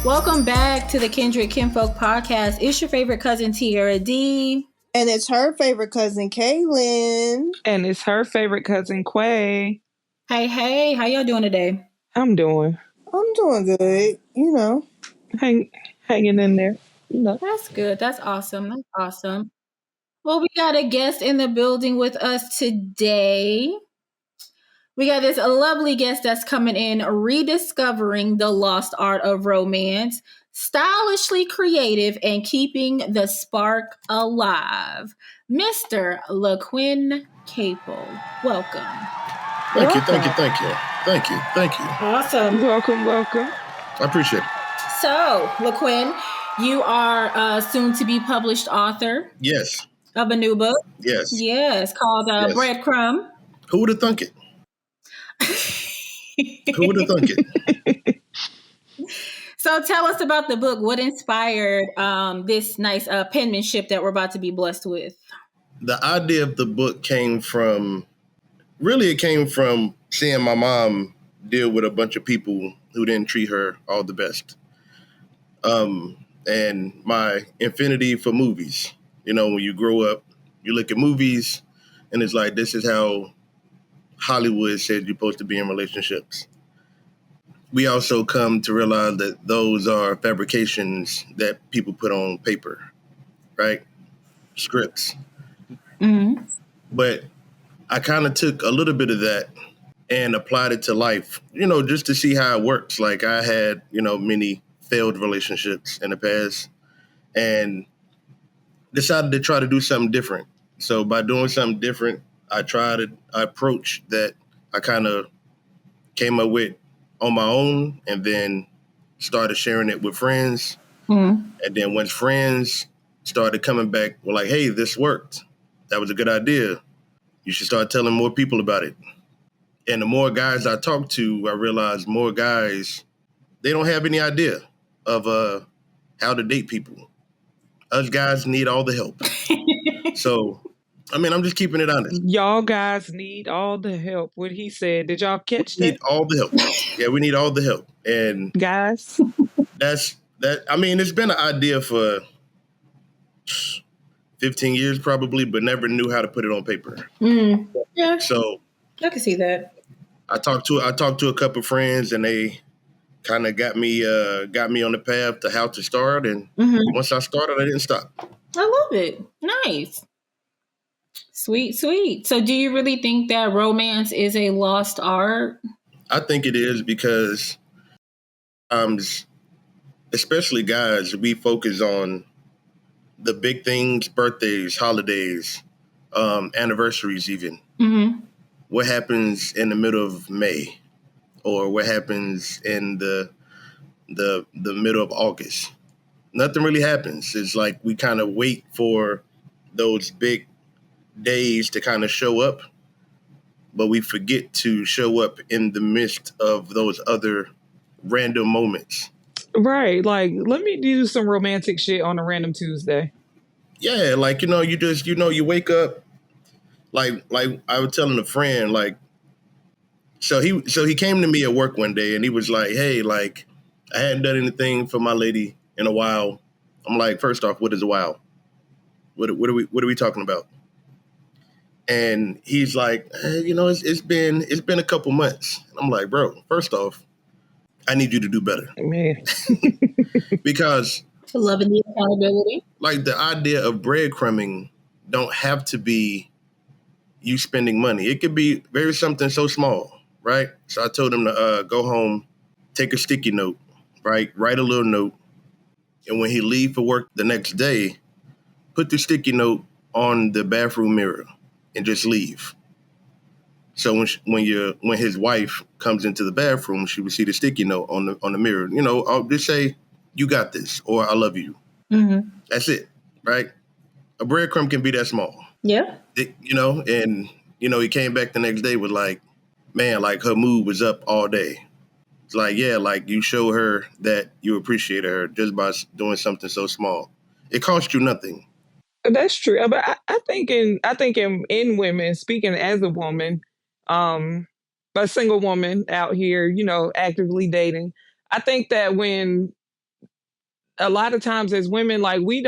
Welcome back to the Kindred Kinfolk podcast. It's your favorite cousin, Tiara D. And it's her favorite cousin, Kaylin. And it's her favorite cousin, Quay. Hey, how y'all doing today? I'm doing good, hanging in there. That's good. That's awesome. Well, we got a guest in the building with us today. We got this lovely guest that's coming in, rediscovering the lost art of romance, stylishly creative, and keeping the spark alive. Mr. Lequinn Capel. Welcome. Thank you. Awesome. Welcome. I appreciate it. So, LaQuinn, you are soon to be published author. Yes. Of a new book. Yes. Yes, called Breadcrumb. Who would have thunk it? Who would have thunk it? So tell us about the book. What inspired this nice penmanship that we're about to be blessed with? The idea of the book came from seeing my mom deal with a bunch of people who didn't treat her all the best. And my affinity for movies. You know, when you grow up, you look at movies and it's like, this is how Hollywood says you're supposed to be in relationships. We also come to realize that those are fabrications that people put on paper, right? Scripts. Mm-hmm. But I kind of took a little bit of that and applied it to life, just to see how it works. Like I had, many failed relationships in the past and decided to try to do something different. So by doing something different, I tried an approach that I kind of came up with on my own and then started sharing it with friends. Mm-hmm. And then once friends started coming back, were like, hey, this worked. That was a good idea. You should start telling more people about it. And the more guys I talked to, I realized more guys, they don't have any idea of how to date people. Us guys need all the help. So, I'm just keeping it honest. Y'all guys need all the help. What he said. Did y'all catch that? We need all the help. Yeah, we need all the help. And guys, it's been an idea for 15 years probably, but never knew how to put it on paper. Mm. Yeah. So I can see that. I talked to a couple of friends and they kind of got me on the path to how to start. And once I started, I didn't stop. I love it. Nice. Sweet. So do you really think that romance is a lost art? I think it is because especially guys, we focus on the big things, birthdays, holidays, anniversaries even. Mm-hmm. What happens in the middle of May or what happens in the middle of August? Nothing really happens. It's like we kind of wait for those big days to kind of show up, but we forget to show up in the midst of those other random moments. Right. Like, let me do some romantic shit on a random Tuesday. Yeah. Like, you just, you wake up like I was telling a friend, like, so he came to me at work one day and he was like, hey, like, I hadn't done anything for my lady in a while. I'm like, first off, what is a while? What are we talking about? And he's like, it's been a couple months. I'm like, bro, first off, I need you to do better. Man. Because loving the accountability. Like the idea of breadcrumbing don't have to be you spending money. It could be very something so small, right? So I told him to go home, take a sticky note, right? Write a little note. And when he leave for work the next day, put the sticky note on the bathroom mirror and just leave. So when his wife comes into the bathroom, she will see the sticky note on the mirror. I'll just say, "You got this," or "I love you." Mm-hmm. That's it, right? A breadcrumb can be that small. Yeah. And he came back the next day with like, man, like her mood was up all day. It's like, yeah, like you show her that you appreciate her just by doing something so small. It costs you nothing. That's true. But I think in women, speaking as a woman, a single woman out here, actively dating, I think that when a lot of times as women, like we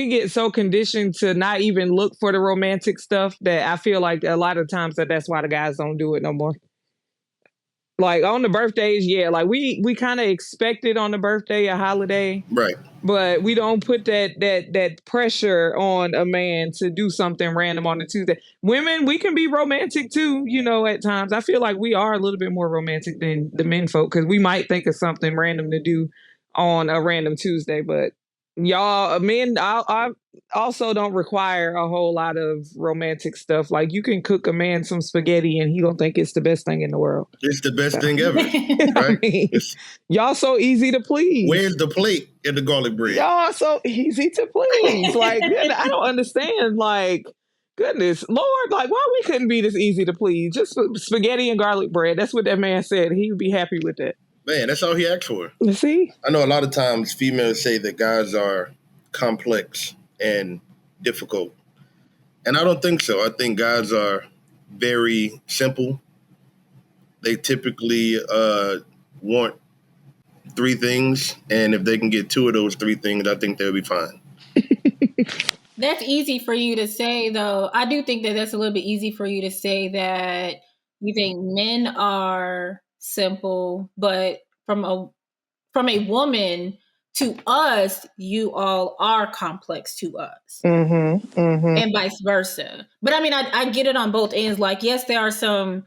get so conditioned to not even look for the romantic stuff that I feel like a lot of times that's why the guys don't do it no more. Like on the birthdays, yeah, like we kind of expect it on the birthday, a holiday, Right. but we don't put that pressure on a man to do something random on a Tuesday. Women, we can be romantic too, you know, at times. I feel like we are a little bit more romantic than the men folk because we might think of something random to do on a random Tuesday, but y'all, men, I also don't require a whole lot of romantic stuff. Like you can cook a man some spaghetti and he gonna think it's the best thing in the world. It's the best thing ever, I right? mean, y'all so easy to please. Where's the plate and the garlic bread? Y'all so easy to please. Like, I don't understand. Like, goodness, Lord, like, why we couldn't be this easy to please? Just spaghetti and garlic bread. That's what that man said. He would be happy with that. Man, that's all he asked for. You see? I know a lot of times females say that guys are complex and difficult. And I don't think so. I think guys are very simple. They typically want 3 things. And if they can get 2 of those 3 things, I think they'll be fine. That's easy for you to say, though. I do think that that's a little bit easy for you to say that you think men are simple, but from a woman to us, you all are complex to us, and vice versa. But I mean, I get it on both ends. Like, yes, there are some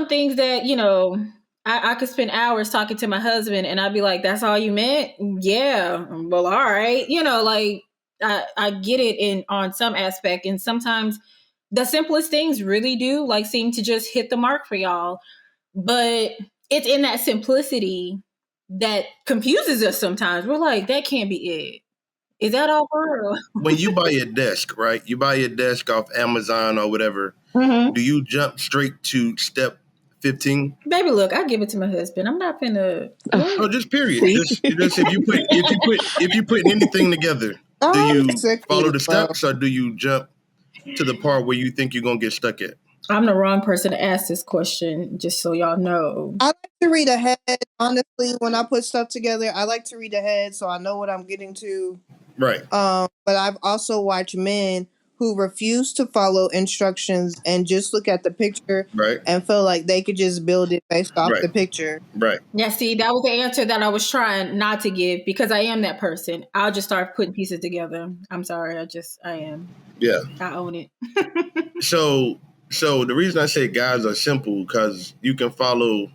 things that, you know, I could spend hours talking to my husband and I'd be like, that's all you meant? Yeah. Well, all right. You know, like I get it on some aspect. And sometimes the simplest things really do like seem to just hit the mark for y'all. But it's in that simplicity that confuses us sometimes. We're like, that can't be it. Is that all for real? When you buy a desk, right? You buy a desk off Amazon or whatever. Mm-hmm. Do you jump straight to step 15? Baby, look, I give it to my husband. I'm not finna. Oh, just period. Just if you put anything together, do you follow the steps or do you jump to the part where you think you're gonna get stuck at? I'm the wrong person to ask this question, just so y'all know. I like to read ahead. Honestly, when I put stuff together, I like to read ahead so I know what I'm getting to. Right. But I've also watched men who refuse to follow instructions and just look at the picture, right, and feel like they could just build it based off right, the picture. Right. Yeah, see, that was the answer that I was trying not to give because I am that person. I'll just start putting pieces together. I'm sorry, I am. Yeah. I own it. So the reason I say guys are simple because you can follow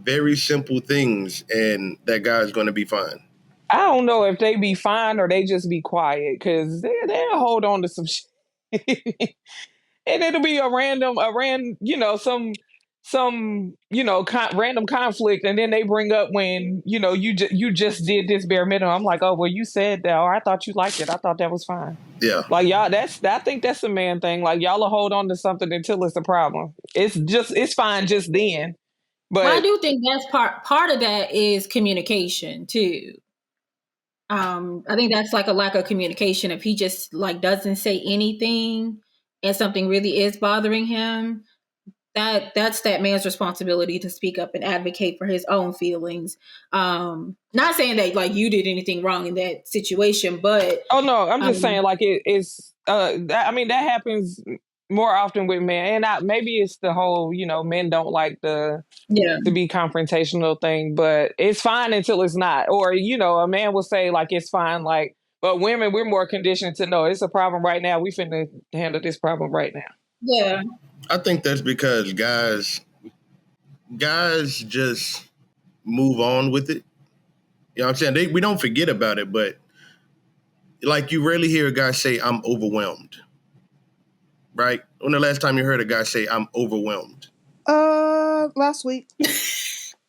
very simple things and that guy's going to be fine. I don't know if they be fine or they just be quiet because they'll hold on to some shit. And it'll be a random, you know, some, you know, random conflict. And then they bring up when, you know, you just did this bare minimum. I'm like, oh, well, you said that, or I thought you liked it. I thought that was fine. Yeah. Like, y'all, I think that's a man thing. Like, y'all will hold on to something until it's a problem. It's fine just then. But I do think that's part of that is communication too. I think that's like a lack of communication. If he just like doesn't say anything and something really is bothering him, that's that man's responsibility to speak up and advocate for his own feelings. Not saying that like you did anything wrong in that situation, but oh no, I'm just saying like it's I mean that happens more often with men, and maybe it's the whole, you know, men don't like to be confrontational thing, but it's fine until it's not. Or, you know, a man will say like it's fine, like, but women, we're more conditioned to know it's a problem right now. We finna handle this problem right now. Yeah. I think that's because guys just move on with it. You know what I'm saying? We don't forget about it, but like you rarely hear a guy say, I'm overwhelmed. Right? When the last time you heard a guy say, I'm overwhelmed? Last week.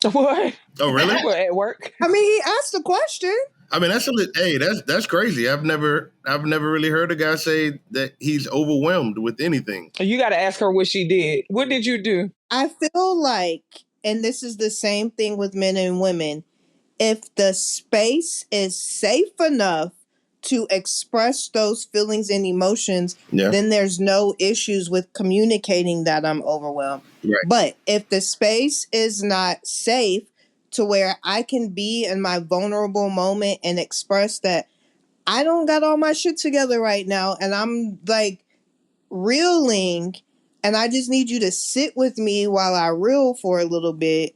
What? Oh, really? At work? I mean, he asked the question. I mean, that's crazy. I've never really heard a guy say that he's overwhelmed with anything. You got to ask her what she did. What did you do? I feel like, and this is the same thing with men and women, if the space is safe enough to express those feelings and emotions, then there's no issues with communicating that I'm overwhelmed. Right. But if the space is not safe to where I can be in my vulnerable moment and express that I don't got all my shit together right now, and I'm like reeling, and I just need you to sit with me while I reel for a little bit.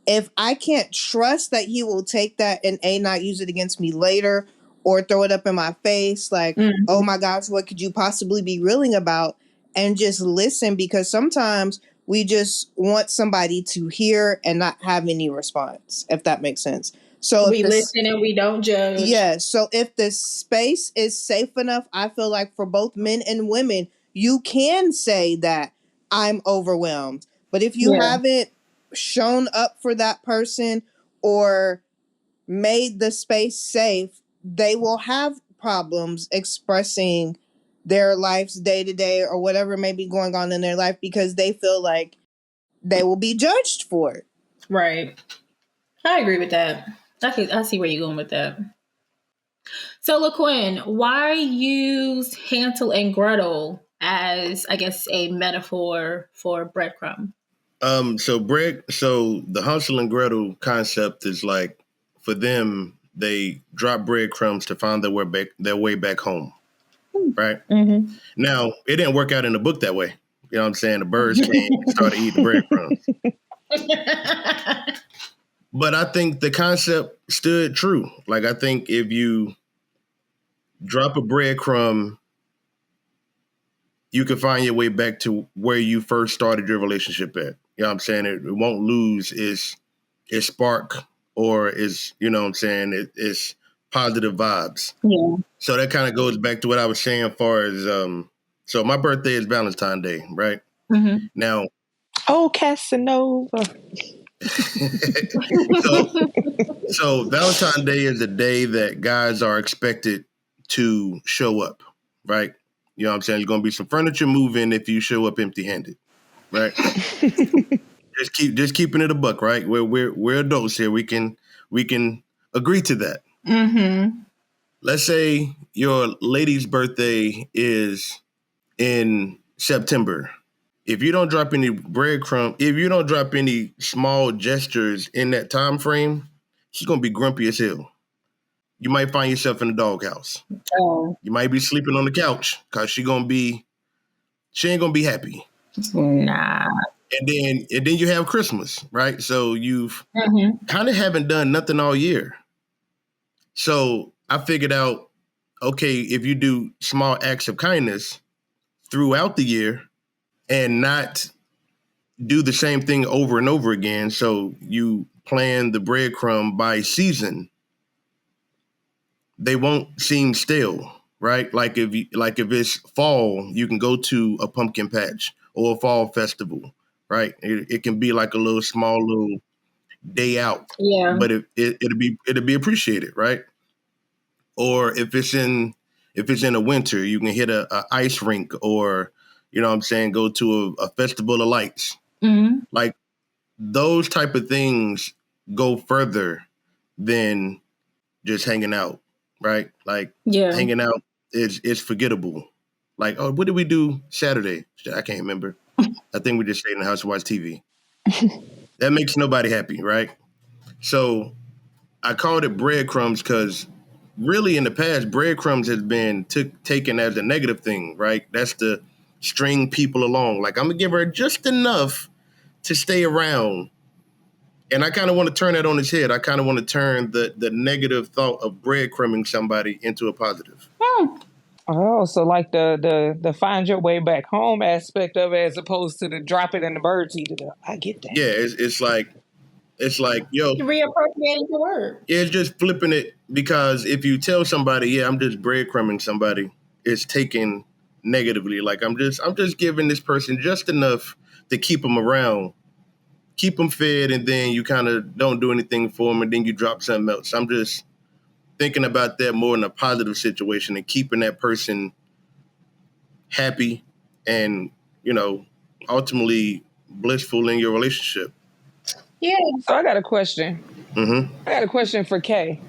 If I can't trust that he will take that and not use it against me later or throw it up in my face like, oh my gosh, what could you possibly be reeling about? And just listen, because sometimes we just want somebody to hear and not have any response, if that makes sense. So if We listen and we don't judge. yeah, so if the space is safe enough, I feel like for both men and women, you can say that I'm overwhelmed. But if you haven't shown up for that person or made the space safe, they will have problems expressing their life's day to day or whatever may be going on in their life because they feel like they will be judged for it. Right. I agree with that. I see where you're going with that. So, LaQuinn, why use Hansel and Gretel as, I guess, a metaphor for breadcrumb? So the Hansel and Gretel concept is like, for them, they drop breadcrumbs to find their way back home, right? Mm-hmm. Now, it didn't work out in the book that way. You know what I'm saying? The birds came and started eating the breadcrumbs. But I think the concept stood true. Like, I think if you drop a breadcrumb, you can find your way back to where you first started your relationship at. You know what I'm saying? It won't lose its spark or its, you know what I'm saying, it's positive vibes. Yeah. So that kind of goes back to what I was saying as far as, so my birthday is Valentine's Day, right? Mm-hmm. Now. Oh, Casanova. So Valentine's Day is the day that guys are expected to show up, right? You know what I'm saying? You're going to be some furniture moving if you show up empty-handed, right? just keeping it a buck, right? We're adults here. We can agree to that. Mm-hmm. Let's say your lady's birthday is in September. If you don't drop any breadcrumb, if you don't drop any small gestures in that time frame, she's gonna be grumpy as hell. You might find yourself in the doghouse. Oh. You might be sleeping on the couch because she ain't gonna be happy. Nah. And then you have Christmas, right? So you've kind of haven't done nothing all year. So I figured out, okay, if you do small acts of kindness throughout the year and not do the same thing over and over again, so you plan the breadcrumb by season, they won't seem stale, right? Like if it's fall, you can go to a pumpkin patch or a fall festival, right? It can be like a small day out, but it'll be appreciated, right? Or if it's in the winter, you can hit a ice rink, or you know what I'm saying, go to a festival of lights. Mm-hmm. Like those type of things go further than just hanging out, right? Like hanging out is forgettable. Like, oh, what did we do Saturday? I can't remember. I think we just stayed in the house and watched TV. That makes nobody happy, right? So I called it breadcrumbs because really in the past, breadcrumbs has been taken as a negative thing, right? That's to string people along. Like, I'm going to give her just enough to stay around. And I kind of want to turn that on its head. I kind of want to turn the negative thought of breadcrumbing somebody into a positive. Oh, so like the find your way back home aspect of it, as opposed to the drop it in the birds eat it up. I get that. Yeah, it's like, yo, reappropriating the word. It's just flipping it, because if you tell somebody, yeah, I'm just breadcrumbing somebody, it's taken negatively. Like I'm just giving this person just enough to keep them around, keep them fed, and then you kind of don't do anything for them, and then you drop something else. I'm just thinking about that more in a positive situation and keeping that person happy and, ultimately blissful in your relationship. Yeah. So I got a question. Mm-hmm. I got a question for Kay.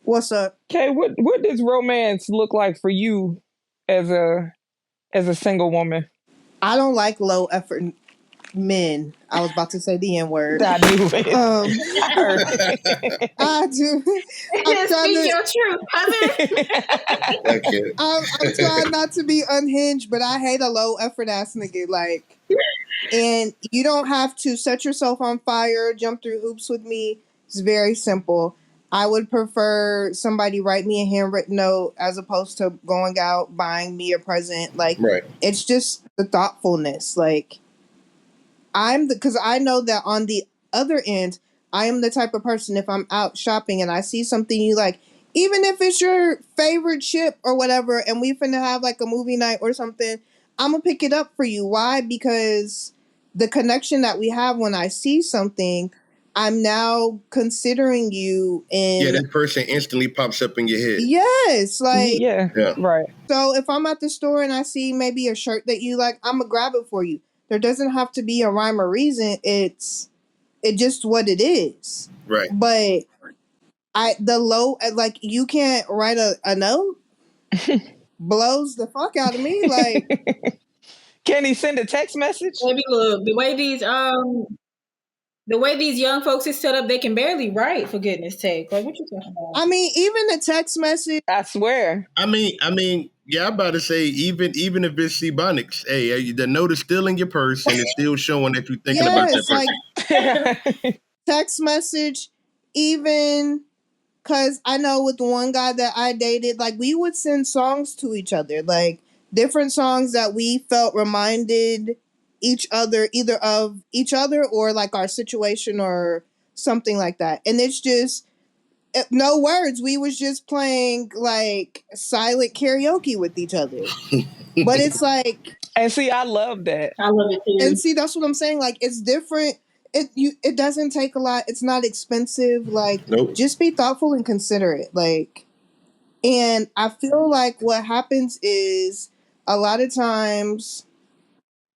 What's up? Kay, what does romance look like for you as a single woman? I don't like low effort Men. I was about to say the N word. I knew it. I heard it. I do. I'm trying Speak to. your truth, cousin. Okay. I'm trying not to be unhinged, but I hate a low effort ass nigga. Like, and you don't have to set yourself on fire, jump through hoops with me. It's very simple. I would prefer somebody write me a handwritten note as opposed to going out buying me a present. Like, Right. it's just the thoughtfulness. Like, because I know that on the other end, I am the type of person, if I'm out shopping and I see something you like, even if it's your favorite chip or whatever, and we finna have like a movie night or something, I'm gonna pick it up for you. Why? Because the connection that we have when I see something, I'm now considering you Yeah, in. that person instantly pops up in your head. Yes, like, Yeah, right. so if I'm at the store and I see maybe a shirt that you like, I'm gonna grab it for you. There doesn't have to be a rhyme or reason. It's just what it is. Right. But like, you can't write a note. Blows the fuck out of me. Like, Can he send a text message? Baby, look, the way these young folks is set up, they can barely write, for goodness sake. Like, what you talking about? I mean, even the text message. I swear. I mean, yeah, I'm about to say, even if it's Ebonics, hey, the note is still in your purse and it's still showing that you're thinking about that person. Like, text message, even because I know with the one guy that I dated, like, we would send songs to each other, like different songs that we felt reminded each other either of each other or like our situation or something like that. And it's just no words. We was just playing like silent karaoke with each other. But it's like, and see, I love that. I love it too. and see, that's what I'm saying. Like, it's different. It doesn't take a lot. It's not expensive. Like, Nope. just be thoughtful and considerate. Like, and I feel like what happens is a lot of times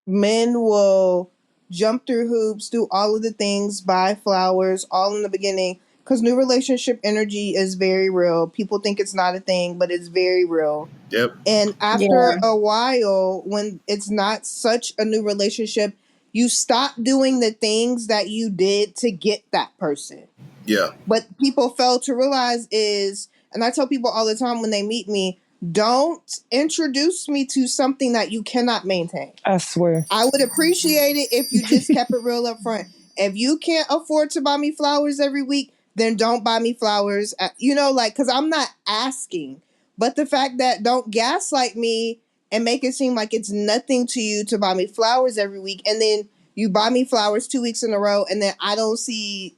men will jump through hoops, do all of the things, buy flowers, all in the beginning, because new relationship energy is very real. People think it's not a thing, but it's very real. Yep. And after a while, when it's not such a new relationship, you stop doing the things that you did to get that person. Yeah. But people fail to realize is, and I tell people all the time when they meet me, don't introduce me to something that you cannot maintain. I swear. I would appreciate it if you just kept it real up front. If you can't afford to buy me flowers every week, then don't buy me flowers. Like, because I'm not asking. But the fact that don't gaslight me and make it seem like it's nothing to you to buy me flowers every week, and then you buy me flowers 2 weeks in a row, and then I don't see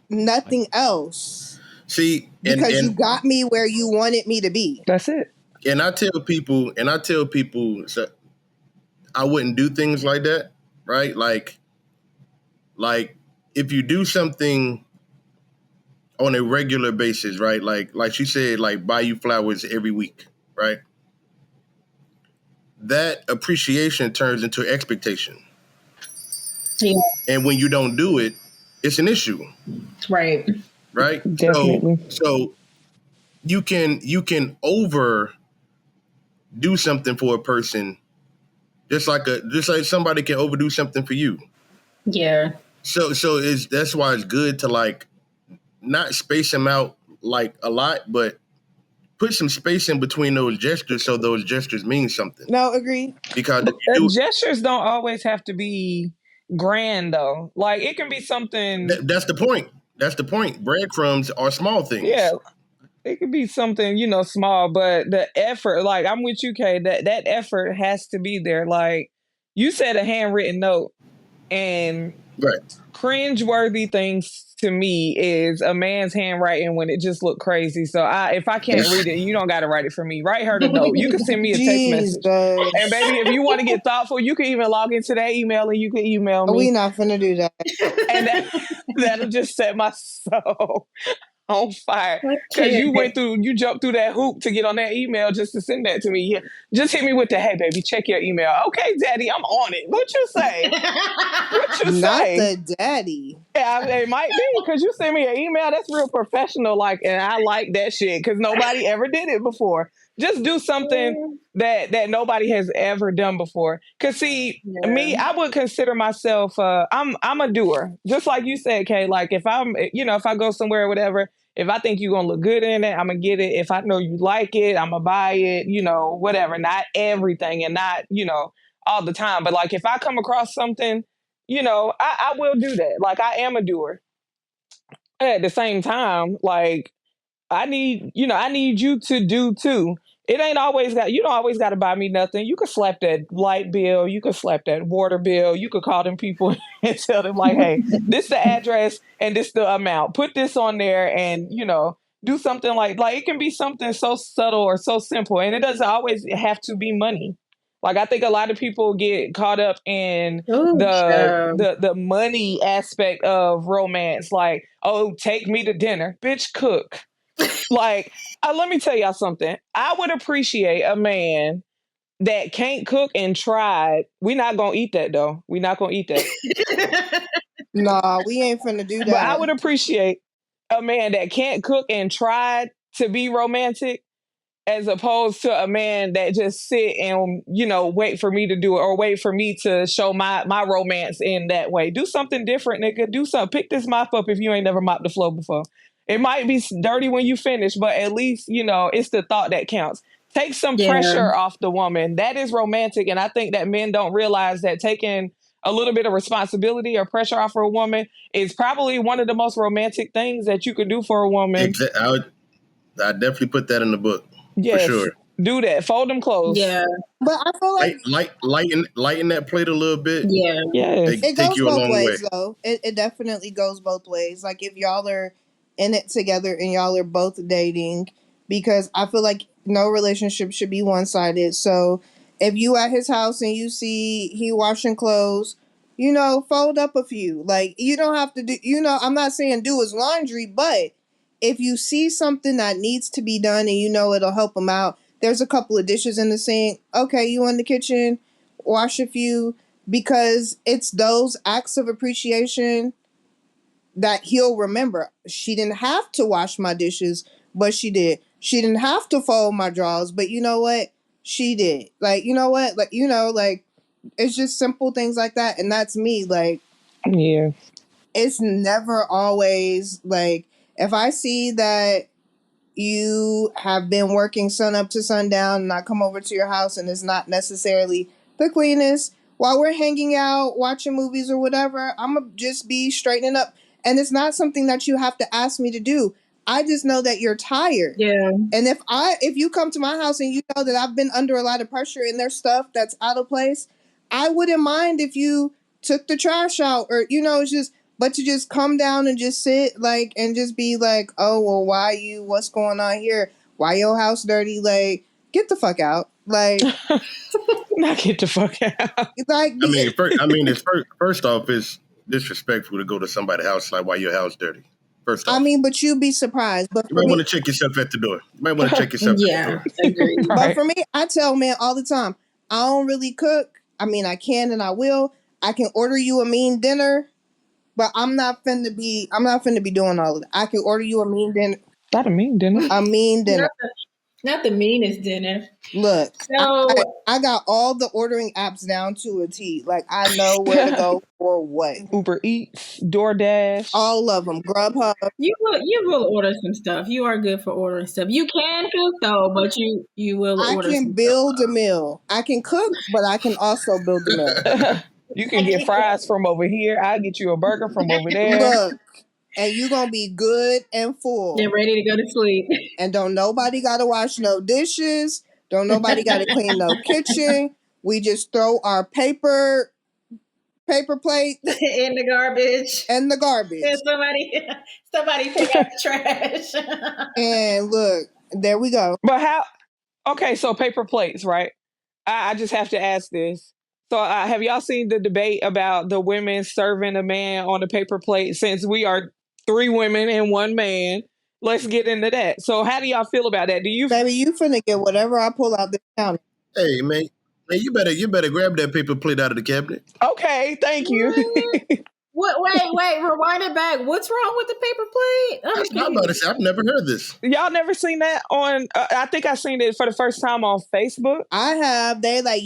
nothing else. See, because you got me where you wanted me to be. That's it. And I tell people, so I wouldn't do things like that, right? Like if you do something on a regular basis, right? Like she said, like buy you flowers every week, right? That appreciation turns into expectation. Yeah. And when you don't do it, it's an issue. Right. Right? Definitely. So you can over do something for a person just like somebody can overdo something for you. Yeah. So that's why it's good to like not space them out like a lot, but put some space in between those gestures so those gestures mean something. No, agree. Because gestures don't always have to be grand though. Like it can be something. That's the point. That's the point. Breadcrumbs are small things. Yeah. It could be something, small, but the effort, like I'm with you, Kay, that effort has to be there. Like you said a handwritten note, and right. Cringe-worthy things to me is a man's handwriting when it just look crazy. So if I can't read it, you don't got to write it for me. Write her the note. You can send me a text message. And baby, if you want to get thoughtful, you can even log into that email and you can email me. We not finna do that. And that'll just set my soul on fire. Because you jumped through that hoop to get on that email just to send that to me. Yeah. Just hit me with the, hey, baby, check your email. Okay, daddy, I'm on it. What you say? Not the daddy. Yeah, it might be because you send me an email. That's real professional. Like, and I like that shit because nobody ever did it before. Just do something that nobody has ever done before. Cause see, me, I would consider myself I'm a doer. Just like you said, Kay. Like if I'm if I go somewhere or whatever, if I think you're gonna look good in it, I'm gonna get it. If I know you like it, I'm gonna buy it, whatever. Not everything and not, all the time. But like if I come across something, I will do that. Like I am a doer. At the same time, like I need you to do too. It ain't always got, you don't always got to buy me nothing. You could slap that light bill. You could slap that water bill. You could call them people and tell them like, hey, this the address and this the amount. Put this on there and, do something like it can be something so subtle or so simple. And it doesn't always have to be money. Like I think a lot of people get caught up in Ooh, child. the money aspect of romance. Like, oh, take me to dinner, bitch, cook. Like, let me tell y'all something. I would appreciate a man that can't cook and tried. We're not gonna eat that though. We're not gonna eat that. Nah, we ain't finna do But I that. would appreciate a man that can't cook and tried to be romantic, as opposed to a man that just sit and wait for me to do it or wait for me to show my romance in that way. Do something different, nigga. Do something. Pick this mop up if you ain't never mopped the floor before. It might be dirty when you finish, but at least it's the thought that counts. Take some Yeah. pressure off the woman. That is romantic, and I think that men don't realize that taking a little bit of responsibility or pressure off for a woman is probably one of the most romantic things that you could do for a woman. I definitely put that in the book for Yes, sure. do that. Fold them clothes. Yeah. But I feel like Lighten that plate a little bit. Yeah. Yes. it Take goes you a both long way. ways, though. It definitely goes both ways. Like if y'all are in it together and y'all are both dating, because I feel like no relationship should be one sided. So if you at his house and you see he washing clothes, fold up a few. Like you don't have to do. I'm not saying do his laundry, but if you see something that needs to be done and it'll help him out, there's a couple of dishes in the sink. Okay, you in the kitchen, wash a few, because it's those acts of appreciation that he'll remember. She didn't have to wash my dishes, but she did. She didn't have to fold my drawers, but you know what? She did. Like, you know what? Like, it's just simple things like that. And that's me. Like, Yeah. it's never always like, if I see that you have been working sun up to sundown and I come over to your house and it's not necessarily the cleanest, while we're hanging out, watching movies or whatever, I'm going to just be straightening up. And it's not something that you have to ask me to do. I just know that you're tired. Yeah. And if you come to my house and you know that I've been under a lot of pressure and there's stuff that's out of place, I wouldn't mind if you took the trash out or it's just, but to just come down and just sit like and just be like, oh well, what's going on here? Why your house dirty? Like, get the fuck out. Like, Not get the fuck out. like First off, it's disrespectful to go to somebody's house like why your house dirty. First off, but you'd be surprised. But you for might me, want to check yourself at the door. You might want to check yourself at the Yeah. door. Agreed. but Right. for me, I tell men all the time, I don't really cook. I mean, I can and I will. I can order you a mean dinner, but I'm not finna be doing all of that. I can order you a mean dinner. Not a mean dinner. A mean dinner. Not the meanest dinner. Look, So I got all the ordering apps down to a T. Like, I know where to go for what. Uber Eats, DoorDash. All of them. Grubhub. you will order some stuff. You are good for ordering stuff. You can cook though, but you will I order can some build stuff. a meal. I can cook, but I can also build a meal. You can get fries from over here. I'll get you a burger from over there. Look, and you gonna be good and full. Get ready to go to sleep. And don't nobody gotta wash no dishes. Don't nobody gotta clean no kitchen. We just throw our paper plate In the garbage. and the garbage. And somebody take out the trash. And look, there we go. But how? Okay, so paper plates, right? I just have to ask this. So, have y'all seen the debate about the women serving a man on a paper plate? Since we are 3 women and 1 man, let's get into that. So, how do y'all feel about that? Do you, Baby, you finna get whatever I pull out this counter. Hey man, you better grab that paper plate out of the cabinet. Okay, thank you. Wait, rewind it back. What's wrong with the paper plate? That's what I'm about to say. I've never heard this. Y'all never seen that on? I think I seen it for the first time on Facebook. I have. They like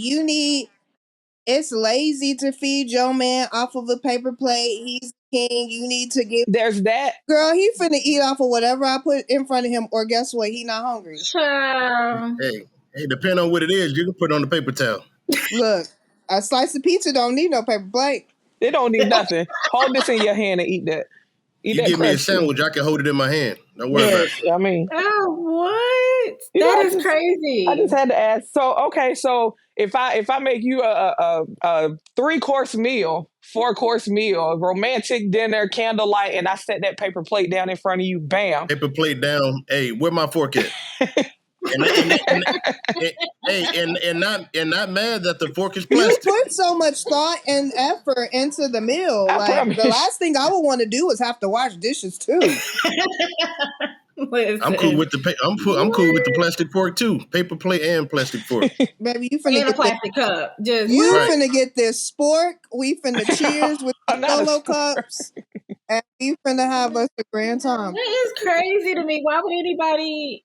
it's lazy to feed your man off of a paper plate. He's king. You need to give. There's that. Girl, he finna eat off of whatever I put in front of him, or guess what? He not hungry. Hey, depending on what it is, you can put it on the paper towel. Look, a slice of pizza don't need no paper plate. It don't need nothing. Hold this in your hand and eat that. You give me a sandwich, I can hold it in my hand. Don't worry about it. I mean, what? That is crazy. I just had to ask. So if I make you a 3-course meal, 4-course meal, a romantic dinner, candlelight, and I set that paper plate down in front of you, bam. Paper plate down. Hey, where my fork at? and not mad that the fork is plastic. You put so much thought and effort into the meal. Like the last thing I would want to do is have to wash dishes too. I'm cool with I'm cool with the plastic fork too. Paper plate and plastic fork. Baby, you finna get a plastic cup. Finna get this spork. We finna cheers with the solo cups. And we finna have us a grand time. That is crazy to me. Why would anybody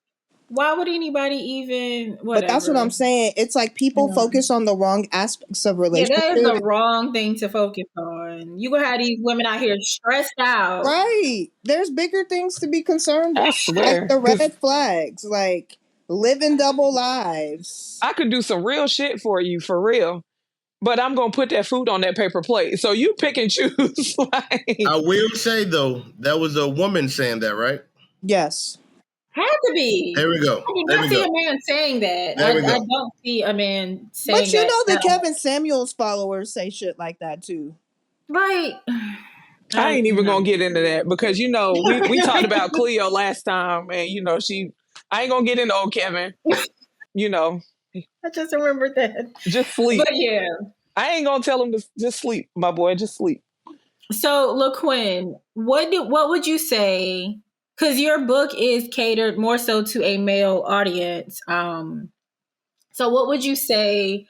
even whatever? But that's what I'm saying. It's like people focus on the wrong aspects of relationships. Yeah, that is the wrong thing to focus on. You gonna have these women out here stressed out. Right. There's bigger things to be concerned with. I swear. Like the red flags. Like living double lives. I could do some real shit for you, for real. But I'm going to put that food on that paper plate. So you pick and choose. I will say, though, that was a woman saying that, right? Yes. Had to be. There we go. I did not see a man saying that. I don't see a man saying that. But you know that Kevin Samuels followers say shit like that, too. Like, I ain't even going to get into that because, we talked about Cleo last time. And, I ain't going to get into old Kevin. I just remembered that. Just sleep. But yeah. I ain't going to tell him to just sleep, my boy. Just sleep. So, LaQuinn, what would you say? Because your book is catered more so to a male audience. So what would you say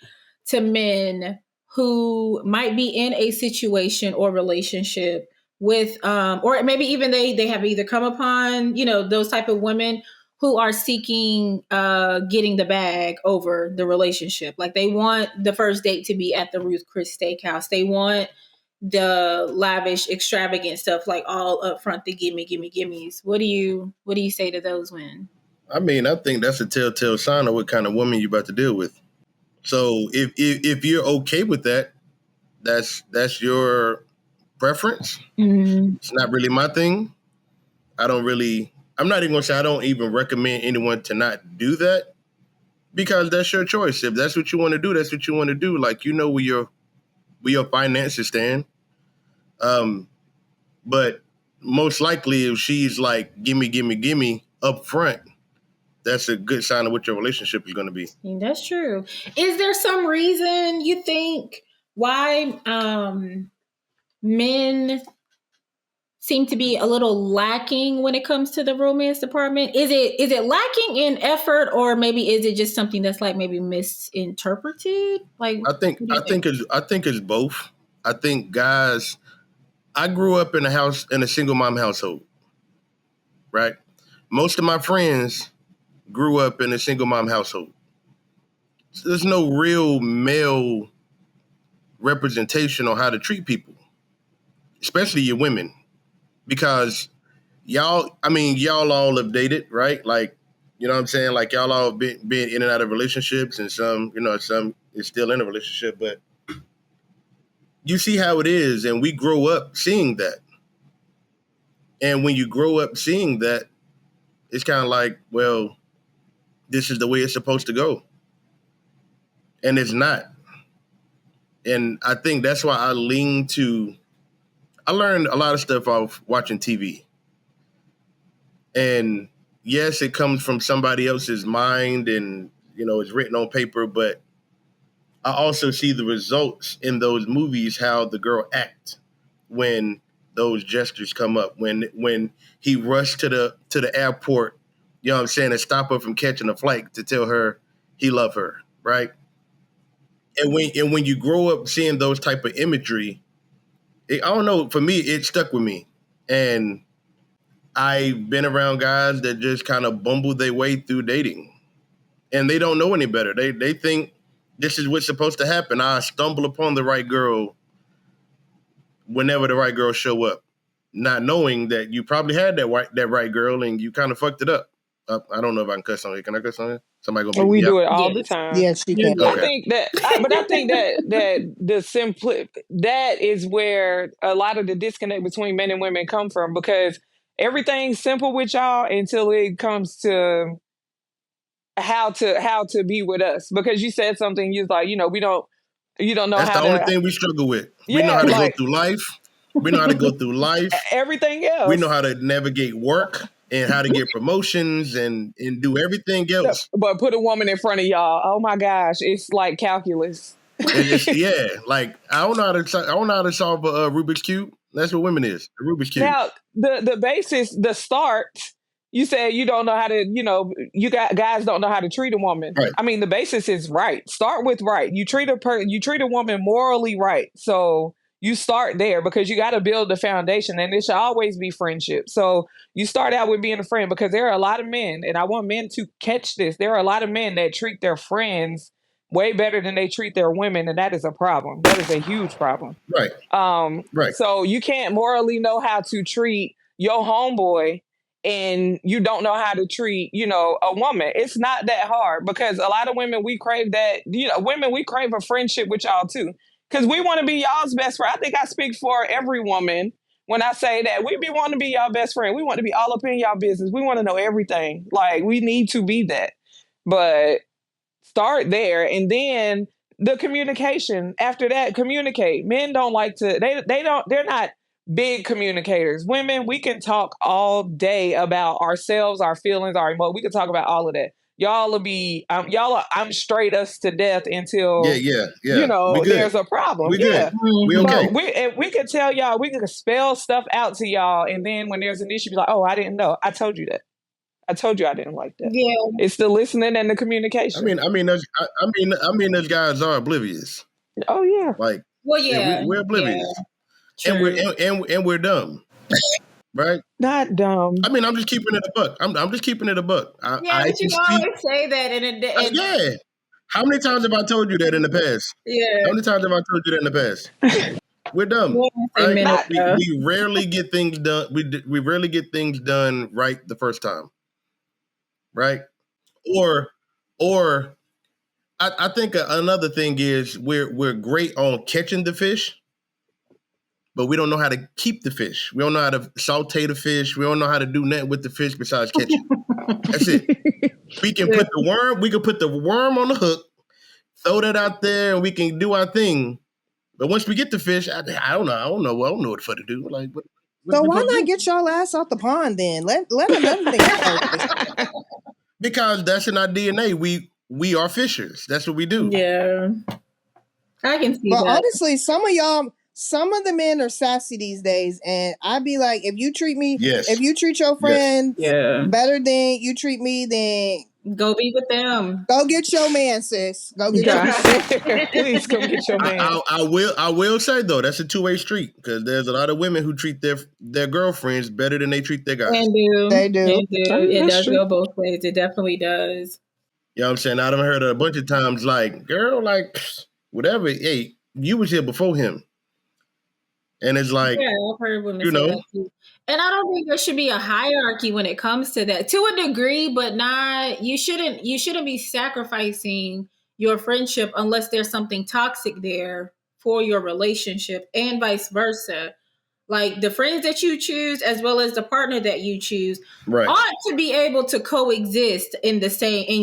to men who might be in a situation or relationship with, or maybe even they have either come upon, those type of women who are seeking getting the bag over the relationship. Like they want the first date to be at the Ruth Chris Steakhouse. They want the lavish, extravagant stuff, like all up front, the gimmes. What do you say to those women? I mean, I think that's a telltale sign of what kind of woman you're about to deal with. So if you're okay with that, that's your preference. Mm-hmm. It's not really my thing. I'm not even gonna say I don't even recommend anyone to not do that because that's your choice. If that's what you want to do, that's what you want to do. Like, where your finances stand. But most likely if she's like, gimme up front, that's a good sign of what your relationship is going to be. That's true. Is there some reason you think why men seem to be a little lacking when it comes to the romance department? Is it lacking in effort, or maybe is it just something that's like maybe misinterpreted? Like I think it's both. I think guys, I grew up in a single mom household, right? Most of my friends grew up in a single mom household. So there's no real male representation on how to treat people, especially your women, because y'all all have dated, right? Like, you know what I'm saying? Like y'all all been in and out of relationships, and some is still in a relationship, but you see how it is, and we grow up seeing that. And when you grow up seeing that, it's kind of like, well, this is the way it's supposed to go. And it's not. And I think that's why I learned a lot of stuff off watching TV. And yes, it comes from somebody else's mind and, it's written on paper, but I also see the results in those movies, how the girl acts when those gestures come up, when he rushed to the airport, you know what I'm saying, and stop her from catching a flight to tell her he loved her, right? And when you grow up seeing those type of imagery, I don't know. For me, it stuck with me, and I've been around guys that just kind of bumble their way through dating, and they don't know any better. They think this is what's supposed to happen. I stumble upon the right girl whenever the right girl show up, not knowing that you probably had that right girl and you kind of fucked it up. I don't know if I can cuss on it. Can I cuss on it? Somebody gonna And beat we me up. do it all the Yes. time. Yes, she can. I Okay. think that, but I think that that is where a lot of the disconnect between men and women come from, because everything's simple with y'all until it comes to how to be with us. Because you said something, you was like, you know know That's how the only to, thing we struggle with. We know yeah, how to go like through life. We know how to go through life. everything We know else. how to navigate work and how to get promotions and do everything else. But put a woman in front of y'all, oh my gosh, it's like calculus. Like I don't know how to solve a Rubik's cube. That's what women is. A Rubik's cube. Now, the basis, the start, you said you don't know how to, you got guys don't know how to treat a woman. Right. I mean, the basis is right. Start with right. You treat a woman morally right. So you start there, because you got to build the foundation, and it should always be friendship. So you start out with being a friend, because there are a lot of men, and I want men to catch this. There are a lot of men that treat their friends way better than they treat their women, and that is a problem. That is a huge problem. Right. Right. So you can't morally know how to treat your homeboy, and you don't know how to treat, a woman. It's not that hard, because a lot of women, we crave that, we crave a friendship with y'all too. Because we want to be y'all's best friend. I think I speak for every woman when I say that we be wanting to be y'all best friend. We want to be all up in y'all business. We want to know everything. Like, we need to be that. But start there, and then the communication. After that, communicate. Men don't like to, they're not big communicators. Women, we can talk all day about ourselves, our feelings, our emotions. We can talk about all of that. Y'all will be, I'm straight us to death until, Yeah. We good. there's a problem. We Yeah. good. We okay. But we can tell y'all, we can spell stuff out to y'all, and then when there's an issue, be like, oh, I didn't know. I told you that. I told you I didn't like that. Yeah. It's the listening and the communication. Those guys are oblivious. Oh yeah. Like, Well, yeah. we're oblivious, Yeah. and we're dumb, right? Not dumb. I mean, I'm just keeping it a buck. I'm just keeping it a buck. Yeah, I but you can speak. always say that and Yeah. How many times have I told you that in the past? yeah. How many times have I told you that in the past? We're dumb, Say right? minutes, though. We rarely get things done. We rarely get things done right the first time, right? Or I think another thing is we're great on catching the fish, but we don't know how to keep the fish. We don't know how to saute the fish. We don't know how to do nothing with the fish besides catching. That's it. We can put the worm on the hook, throw that out there, and we can do our thing. But once we get the fish, I don't know what the fuck to do. Like, what So we why supposed to not do? get y'all ass out the pond then? Let another nigga surface. Because that's in our DNA. We are fishers. That's what we do. Yeah. I can see But that. honestly, some of the men are sassy these days, and I'd be like, if you treat your friends Yeah. better than you treat me, then Go be with them. go get your man, sis. Go get your man. Please come get your man. I will say though, that's a two-way street, because there's a lot of women who treat their girlfriends better than they treat their guys. And do. They do. And do. I mean, It that's does true. go both ways. It definitely does. You know what I'm saying? I've heard it a bunch of times, like, girl, like, whatever. Hey, you was here before him. And it's like, Yeah, I've heard women you say know. that too. And I don't think there should be a hierarchy when it comes to that. To a degree, but not you shouldn't be sacrificing your friendship unless there's something toxic there for your relationship, and vice versa. Like, the friends that you choose as well as the partner that you choose Right. ought to be able to coexist in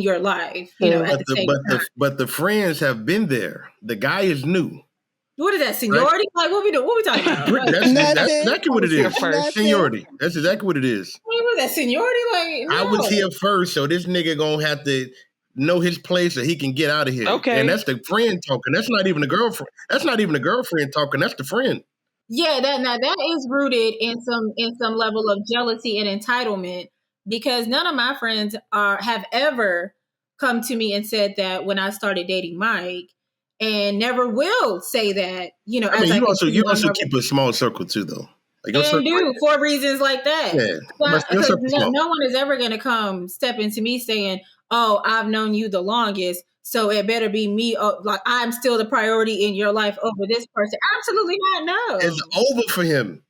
your life, at the same time. But the friends have been there. The guy is new. What is that, seniority? Like, what we doing? What we talking about? Like, That's exactly what it is. First. Seniority. That's exactly what it is. what is that, seniority? Like, no. I was here first, so this nigga gonna have to know his place so he can get out of here. Okay. And that's the friend talking. That's not even the girlfriend. That's not even the girlfriend talking. That's the friend. Yeah, that is rooted in some level of jealousy and entitlement, because none of my friends have ever come to me and said that when I started dating Mike, and never will say that, I as mean, I you continue on also my keep a small circle too, though. Like your and circle, do for reasons like that. yeah, your Because circle's small. no one is ever going to come step into me saying, "Oh, I've known you the longest, so it better be me." Like I'm still the priority in your life over this person. Absolutely not. No. It's over for him.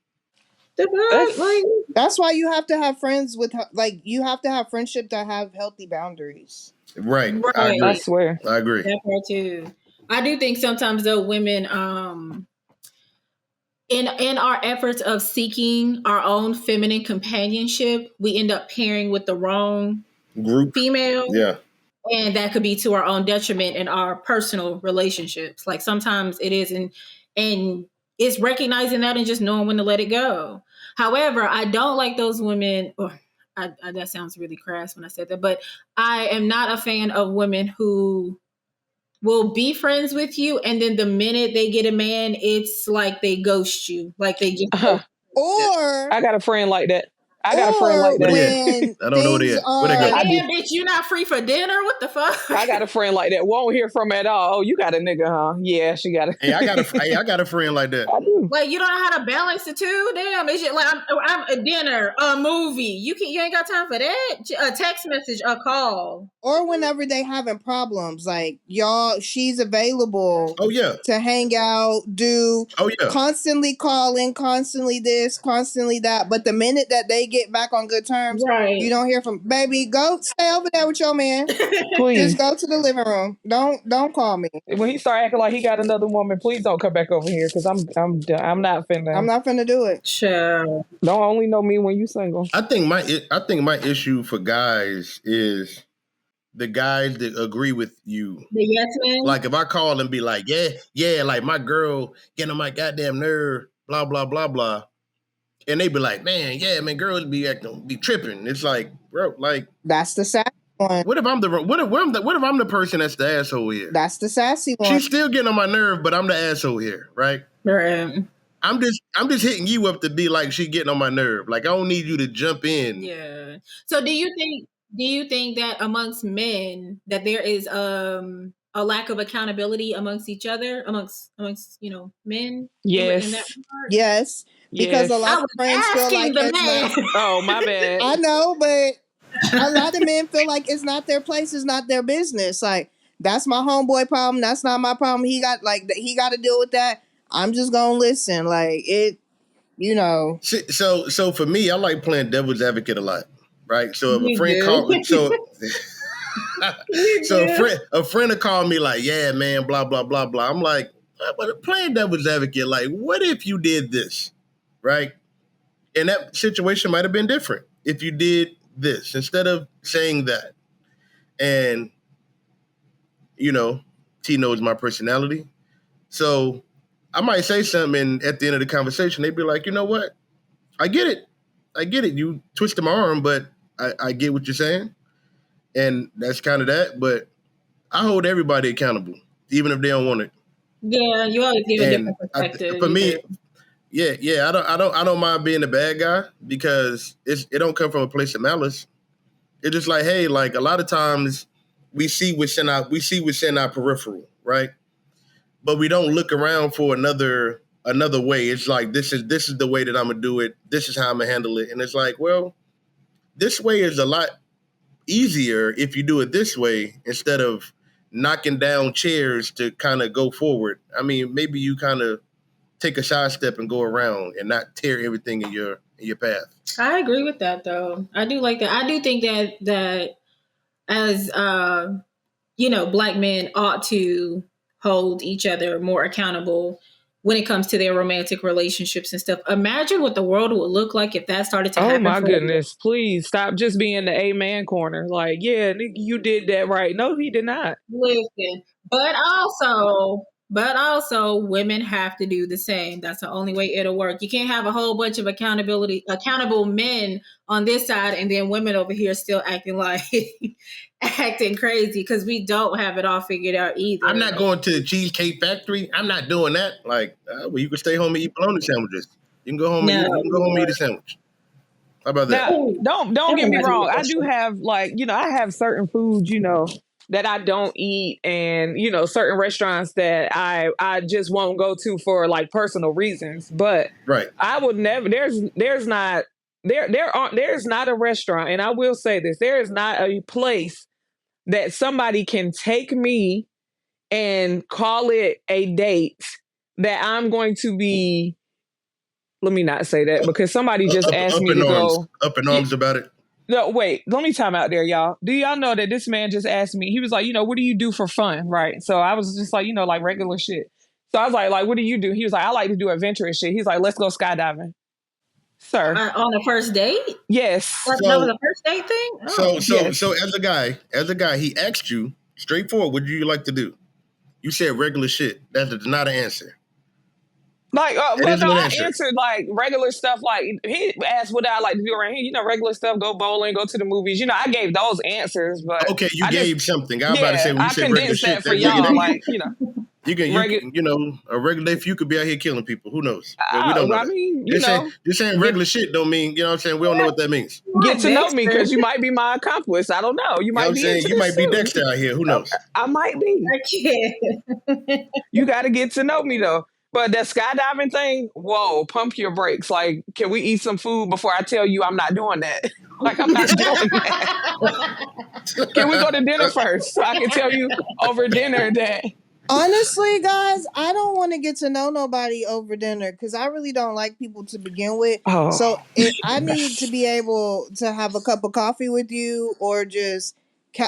That's why you have to have friends with, like, you have to have friendship that have healthy boundaries. Right. I Right. agree. I swear. I agree. That part too. I do think sometimes though women in our efforts of seeking our own feminine companionship, we end up pairing with the wrong Group. female. Yeah. And that could be to our own detriment in our personal relationships. Like sometimes it is, and it's recognizing that and just knowing when to let it go. However, I don't like those women. That sounds really crass when I said that, but I am not a fan of women who will be friends with you, and then the minute they get a man, it's like they ghost you, like they just. Or I got a friend like that. I got a friend like that. when I don't know where they things at. Where they go? Like, damn, bitch, you not free for dinner? What the fuck? I got a friend like that. Won't hear from at all. Oh, you got a nigga, huh? Yeah, she got a. Hey, I got a friend like that. I do. Like you don't know how to balance the two. Damn, it's just like I'm a dinner, a movie. You ain't got time for that. A text message, a call, or whenever they having problems, like y'all, she's available. Oh yeah. To hang out, constantly calling, constantly this, constantly that. But the minute that they get back on good terms, right? You don't hear from baby. Go stay over there with your man. Please. Just go to the living room. Don't call me. When he start acting like he got another woman, please don't come back over here because I'm not finna. I'm not finna do it. Sure. Don't only know me when you single. I think my issue for guys is the guys that agree with you. The yes men. Like if I call and be like, yeah, like my girl getting on my goddamn nerve, blah blah blah blah, and they be like, man, girls be tripping. It's like, bro, like that's the sassy one. What if I'm the person that's the asshole here? That's the sassy one. She's still getting on my nerve, but I'm the asshole here, right? Right. I'm just hitting you up to be like she getting on my nerve. Like I don't need you to jump in. Yeah. So do you think that amongst men that there is a lack of accountability amongst each other, amongst men? Yes. In that yes. Because a lot of friends feel like it's not. Oh, my bad. I know, but a lot of men feel like it's not their place, it's not their business. Like that's my homeboy problem. That's not my problem. He got to deal with that. I'm just gonna listen. Like it, So for me, I like playing devil's advocate a lot, right? So if a friend called, a friend will call me like, yeah, man, blah blah blah blah. I'm like, but playing devil's advocate, like, what if you did this, right? And that situation might have been different if you did this instead of saying that. And T knows my personality, so I might say something, and at the end of the conversation, they'd be like, you know what? I get it. You twisted my arm, but I get what you're saying. And that's kind of that. But I hold everybody accountable, even if they don't want it. Yeah, you always give a different perspective. For me, yeah, I don't mind being the bad guy because it don't come from a place of malice. It's just like, hey, like a lot of times we see what's in our peripheral, right? But we don't look around for another way. It's like this is the way that I'm gonna do it. This is how I'm gonna handle it. And it's like, well, this way is a lot easier if you do it this way instead of knocking down chairs to kind of go forward. I mean, maybe you kind of take a side step and go around and not tear everything in your path. I agree with that, though. I do like that. I do think that as Black men ought to hold each other more accountable when it comes to their romantic relationships and stuff. Imagine what the world would look like if that started to happen. Oh my goodness. Please stop just being the amen corner. Like, yeah, nigga, you did that right. No, he did not. Listen, but also women have to do the same. That's the only way it'll work. You can't have a whole bunch of accountable men on this side and then women over here still acting like acting crazy because we don't have it all figured out either. I'm not going to the Cheesecake Factory. I'm not doing that. Like, well, you can stay home and eat bologna sandwiches. You can go home and eat a sandwich. How about that? Now, don't get me wrong. I do have I have certain foods, that I don't eat, and certain restaurants that I just won't go to for like personal reasons. But Right. I would never. There's not there's not a restaurant, and I will say this: there is not a place that somebody can take me and call it a date that I'm going to be. Let me not say that because somebody just asked me to go. Up in arms about it. No, wait, let me time out there, y'all. Do y'all know that this man just asked me? He was like, what do you do for fun? Right. So I was just like, like regular shit. So I was like, what do you do? He was like, I like to do adventurous shit. He's like, let's go skydiving. Sir. On the first date? Yes. That was a first date thing? Oh. So as a guy, he asked you straightforward, what do you like to do? You said regular shit. That is not an answer. Like, I answered like regular stuff. Like he asked what I like to do around here. Regular stuff. Go bowling. Go to the movies. I gave those answers, but okay, you gave something. I was about to say when you I said regular shit for y'all. Like, you can a regular day for you could be out here killing people. Who knows? But we don't know. I mean, just saying regular shit don't mean what I'm saying. We don't know what that means. Get to know me because you might be my accomplice. I don't know. You might be. You might be Dexter out here. Who knows? I might be. I can't. You got to get to know me though. But that skydiving thing, whoa, pump your brakes. Like, can we eat some food before I tell you I'm not doing that? Like, I'm not doing that. Can we go to dinner first so I can tell you over dinner that? Honestly, guys, I don't want to get to know nobody over dinner because I really don't like people to begin with. Oh. So I need to be able to have a cup of coffee with you or just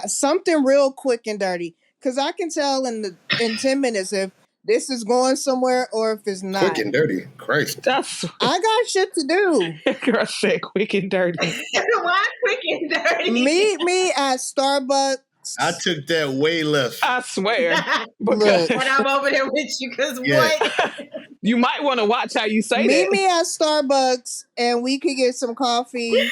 something real quick and dirty. Because I can tell in 10 minutes if this is going somewhere or if it's not. Quick and dirty. Christ. I got shit to do. Girl said quick and dirty. Why quick and dirty? Meet me at Starbucks. I took that way left. I swear. Look, when I'm over there with you, because what? You might want to watch how you say that. Meet me at Starbucks and we could get some coffee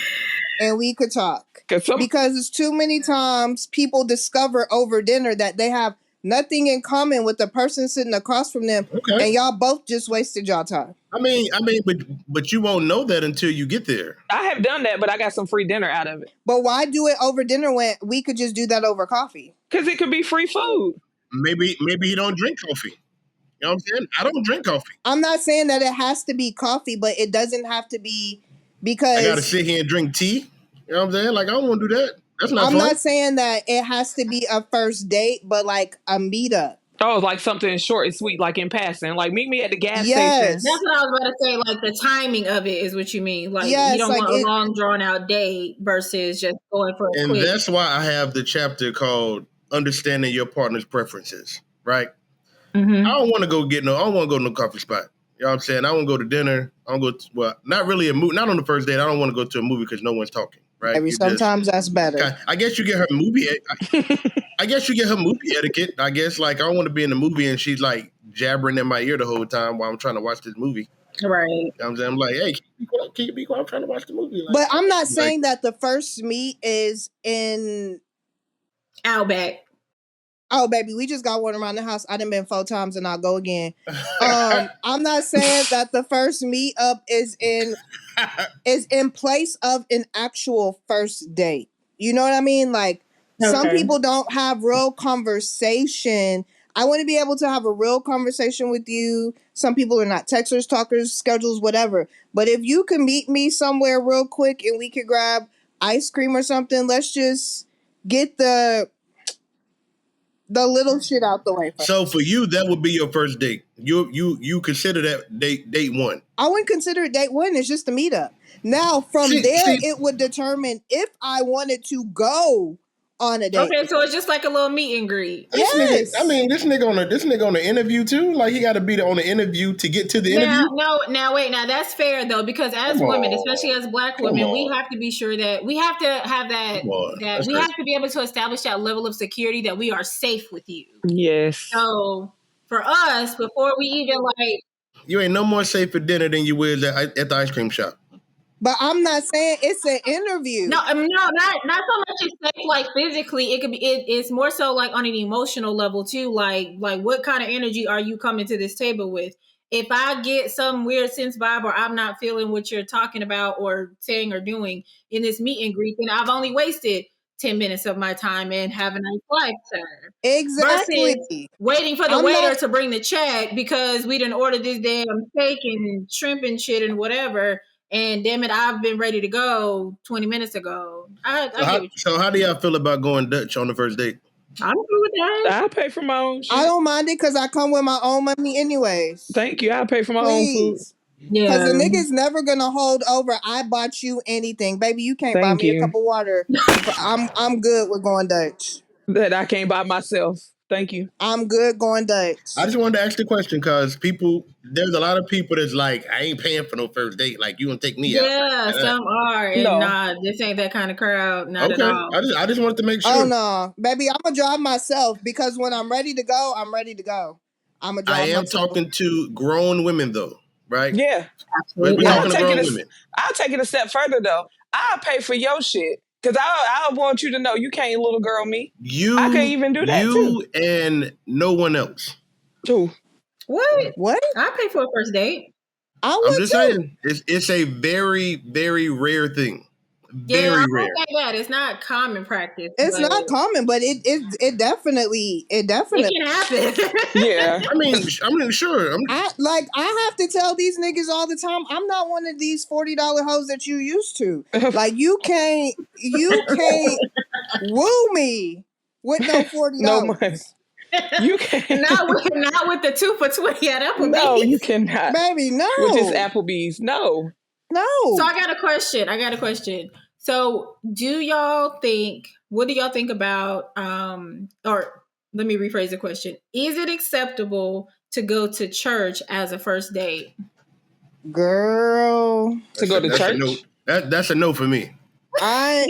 and we could talk. Because it's too many times people discover over dinner that they have nothing in common with the person sitting across from them, and y'all both just wasted y'all time. I mean, but you won't know that until you get there. I have done that, but I got some free dinner out of it. But why do it over dinner when we could just do that over coffee? Because it could be free food. Maybe he don't drink coffee. You know what I'm saying? I don't drink coffee. I'm not saying that it has to be coffee, but it doesn't have to be because... I got to sit here and drink tea? You know what I'm saying? Like, I don't want to do that. That's not fun. I'm not saying that it has to be a first date, but like a meetup. Oh, like something short and sweet, like in passing. Like, meet me at the gas station. That's what I was about to say. Like, the timing of it is what you mean. Like, you don't want a long, drawn-out date versus just going for a quick. And that's why I have the chapter called Understanding Your Partner's Preferences, right? Mm-hmm. I don't want to go to no coffee spot. You know what I'm saying? I want to go to dinner. I want to go not really a movie. Not on the first date. I don't want to go to a movie because no one's talking. Right? Sometimes that's better. I guess you get her movie. I guess you get her movie etiquette. I guess like I don't want to be in the movie and she's like jabbering in my ear the whole time while I'm trying to watch this movie. Right. You know I'm like, hey, can you be quiet? I'm trying to watch the movie. Like, but I'm not saying that the first meet is in Outback. Oh, baby, we just got one around the house. I done been 4 times and I'll go again. I'm not saying that the first meetup is in place of an actual first date. You know what I mean? Like, some people don't have real conversation. I want to be able to have a real conversation with you. Some people are not texters, talkers, schedules, whatever. But if you can meet me somewhere real quick and we could grab ice cream or something, let's just get the little shit out the way first. So for you, that would be your first date. You consider that date one. I wouldn't consider it date one. It's just a meetup. Now, from there, it would determine if I wanted to go on a date. Okay, so it's just like a little meet and greet. Yes. This nigga on the interview too. Like he got to be on the interview to get to the interview. Now that's fair though, because as women, especially as Black women, we have to be sure that we have to have that we have to be able to establish that level of security that we are safe with you. Yes. So for us, before we even like, you ain't no more safe for dinner than you was at the ice cream shop. But I'm not saying it's an interview. No, not so much as safe, like physically. It could be. It's more so like on an emotional level too. Like what kind of energy are you coming to this table with? If I get some weird sense vibe or I'm not feeling what you're talking about or saying or doing in this meet and greet, then I've only wasted 10 minutes of my time and have a nice life, sir. Exactly. Versus waiting for the I'm waiter not- to bring the check because we didn't order this damn steak and shrimp and shit and whatever. And damn it, I've been ready to go 20 minutes ago. I get what you. So how do y'all feel about going Dutch on the first date? I'm cool with that. I'll pay for my own shit. I don't mind it because I come with my own money anyways. Thank you. I'll pay for my own food. Please. Yeah. Because the nigga's never gonna hold over. I bought you anything, baby. You can't buy Thank me a you. cup of water. I'm good with going Dutch. That I can't buy myself. Thank you. I'm good going Dutch. I just wanted to ask the question because there's a lot of people that's like, I ain't paying for no first date. Like, you gonna take me out? Yeah, some are. And No. nah, this ain't that kind of crowd. Not at Okay, all. I just wanted to make sure. Oh no, baby, I'm gonna drive myself because when I'm ready to go, I'm ready to go. I'm gonna drive I am myself. talking to grown women though, right? Yeah. We're Absolutely. talking to grown women. I'll take it a step further though. I'll pay for your shit. Cause I want you to know you can't little girl me. I can't even do that You and no one else. too. What? I pay for a first date. I I'm would just too. saying, it's a very, very rare thing. Yeah, Very I rare. like that. It's not common practice. It's but not common, but it definitely It can happen. Yeah. I mean, sure. I have to tell these niggas all the time. I'm not one of these $40 hoes that you used to. Like you can't woo me with no $40. No money. You can't. not with the 2 for $20 at Applebee's. No, you cannot. Baby, no. With this Applebee's, no. No. So I got a question. So what do y'all think about, or let me rephrase the question. Is it acceptable to go to church as a first date? Girl. To go to church? That's a no for me. I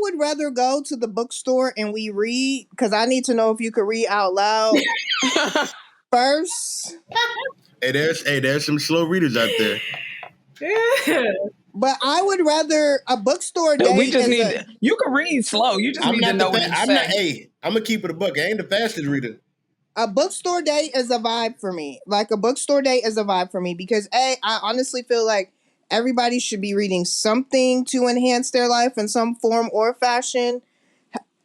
would rather go to the bookstore and we read because I need to know if you could read out loud first. Hey, there's some slow readers out there. But I would rather a bookstore date. We just need you can read slow. You just need to know what you say. I'm gonna keep it a buck. I ain't the fastest reader. A bookstore date is a vibe for me. Like a bookstore date is a vibe for me because I honestly feel like everybody should be reading something to enhance their life in some form or fashion.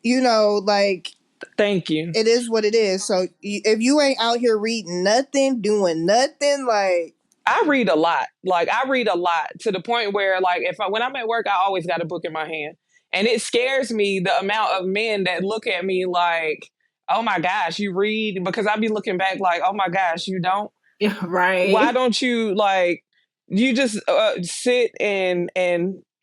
You know, like thank you. It is what it is. So if you ain't out here reading nothing, doing nothing, like I read a lot. Like I read a lot to the point where like when I'm at work, I always got a book in my hand. And it scares me the amount of men that look at me like, oh my gosh, you read? Because I be looking back like, oh my gosh, you don't? Yeah, right. Why don't you you just sit and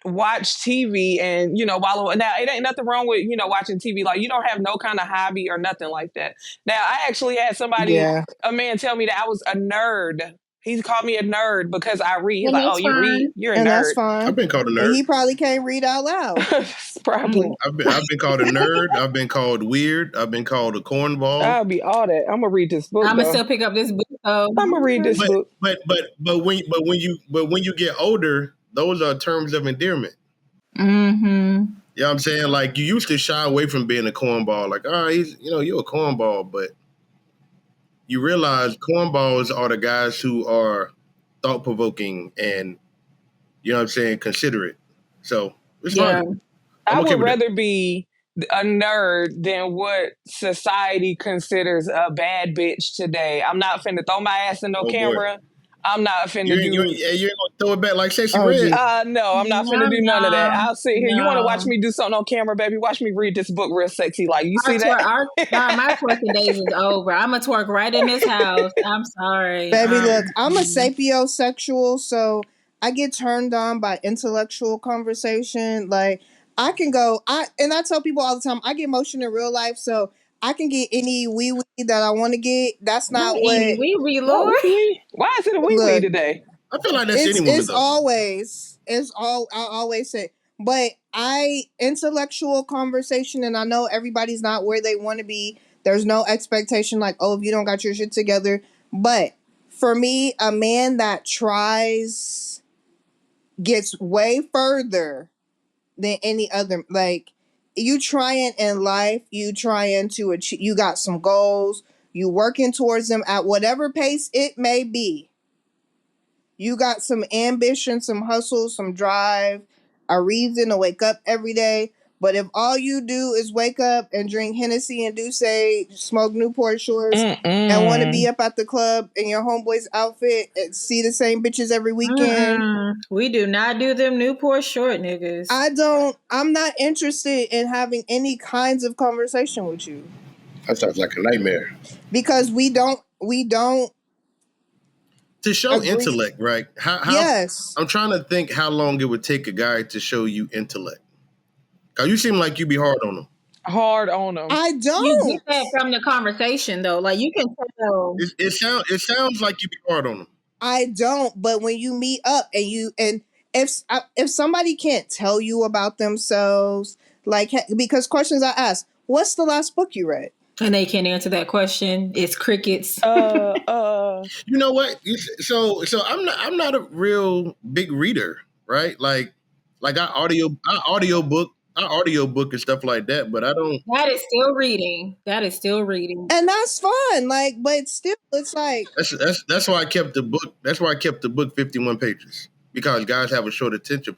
watch TV and, wallow. Now, it ain't nothing wrong with, watching TV. Like, you don't have no kind of hobby or nothing like that. Now, I actually had a man tell me that I was a nerd. He called me a nerd because I read. He's like, oh, you read? You're a nerd. That's fine. I've been called a nerd. And he probably can't read out loud. Probably. I've been called a nerd. I've been called weird. I've been called a cornball. I'll be all that. I'm gonna read this book. I'm gonna still pick up this book. I'm gonna read this book. But when you get older, those are terms of endearment. Mm-hmm. You know what I'm saying? Like you used to shy away from being a cornball. Like, you're a cornball, but you realize cornballs are the guys who are thought-provoking and, you know what I'm saying, considerate. So it's fine. I would rather be a nerd than what society considers a bad bitch today. I'm not finna throw my ass in no camera. Boy. I'm not finna do... You ain't gonna throw it back like Sexy Red? No, I'm not finna do none of that. I'll sit here. You wanna watch me do something on camera, baby? Watch me read this book real sexy. Like, you see that? My twerking days is over. I'm gonna twerk right in this house. I'm sorry. Baby, look, I'm a sapiosexual, so I get turned on by intellectual conversation. Like, I can go... I tell people all the time, I get motion in real life, so... I can get any wee that I want to get. That's not what... Wee, Lord. Why is it a wee today? I feel like that's any woman, It's always... I always say... But intellectual conversation, and I know everybody's not where they want to be. There's no expectation like, oh, if you don't got your shit together. But for me, a man that tries gets way further than any other... Like... You trying in life, you trying to achieve, you got some goals, you working towards them at whatever pace it may be. You got some ambition, some hustle, some drive. a reason to wake up every day. But if all you do is wake up and drink Hennessy and Douce, smoke Newport Shorts, and want to be up at the club in your homeboy's outfit and see the same bitches every weekend, we do not do them Newport Short niggas. I'm not interested in having any kinds of conversation with you. That sounds like a nightmare. Because we don't to show agree. Intellect, right? How yes. I'm trying to think how long it would take a guy to show you intellect. Cause you seem like you be hard on them. Hard on them. I don't. You get that from the conversation though. Like you can tell. It sounds like you be hard on them. I don't, but when you meet up and if somebody can't tell you about themselves, like, because questions I ask, what's the last book you read? And they can't answer that question. It's crickets. You know what? So I'm not a real big reader, right? Like I audio book and stuff like that, but I don't. That is still reading. And that's fun. Like, but still, it's like that's why I kept the book. That's why I kept the book 51 pages. Because guys have a short attention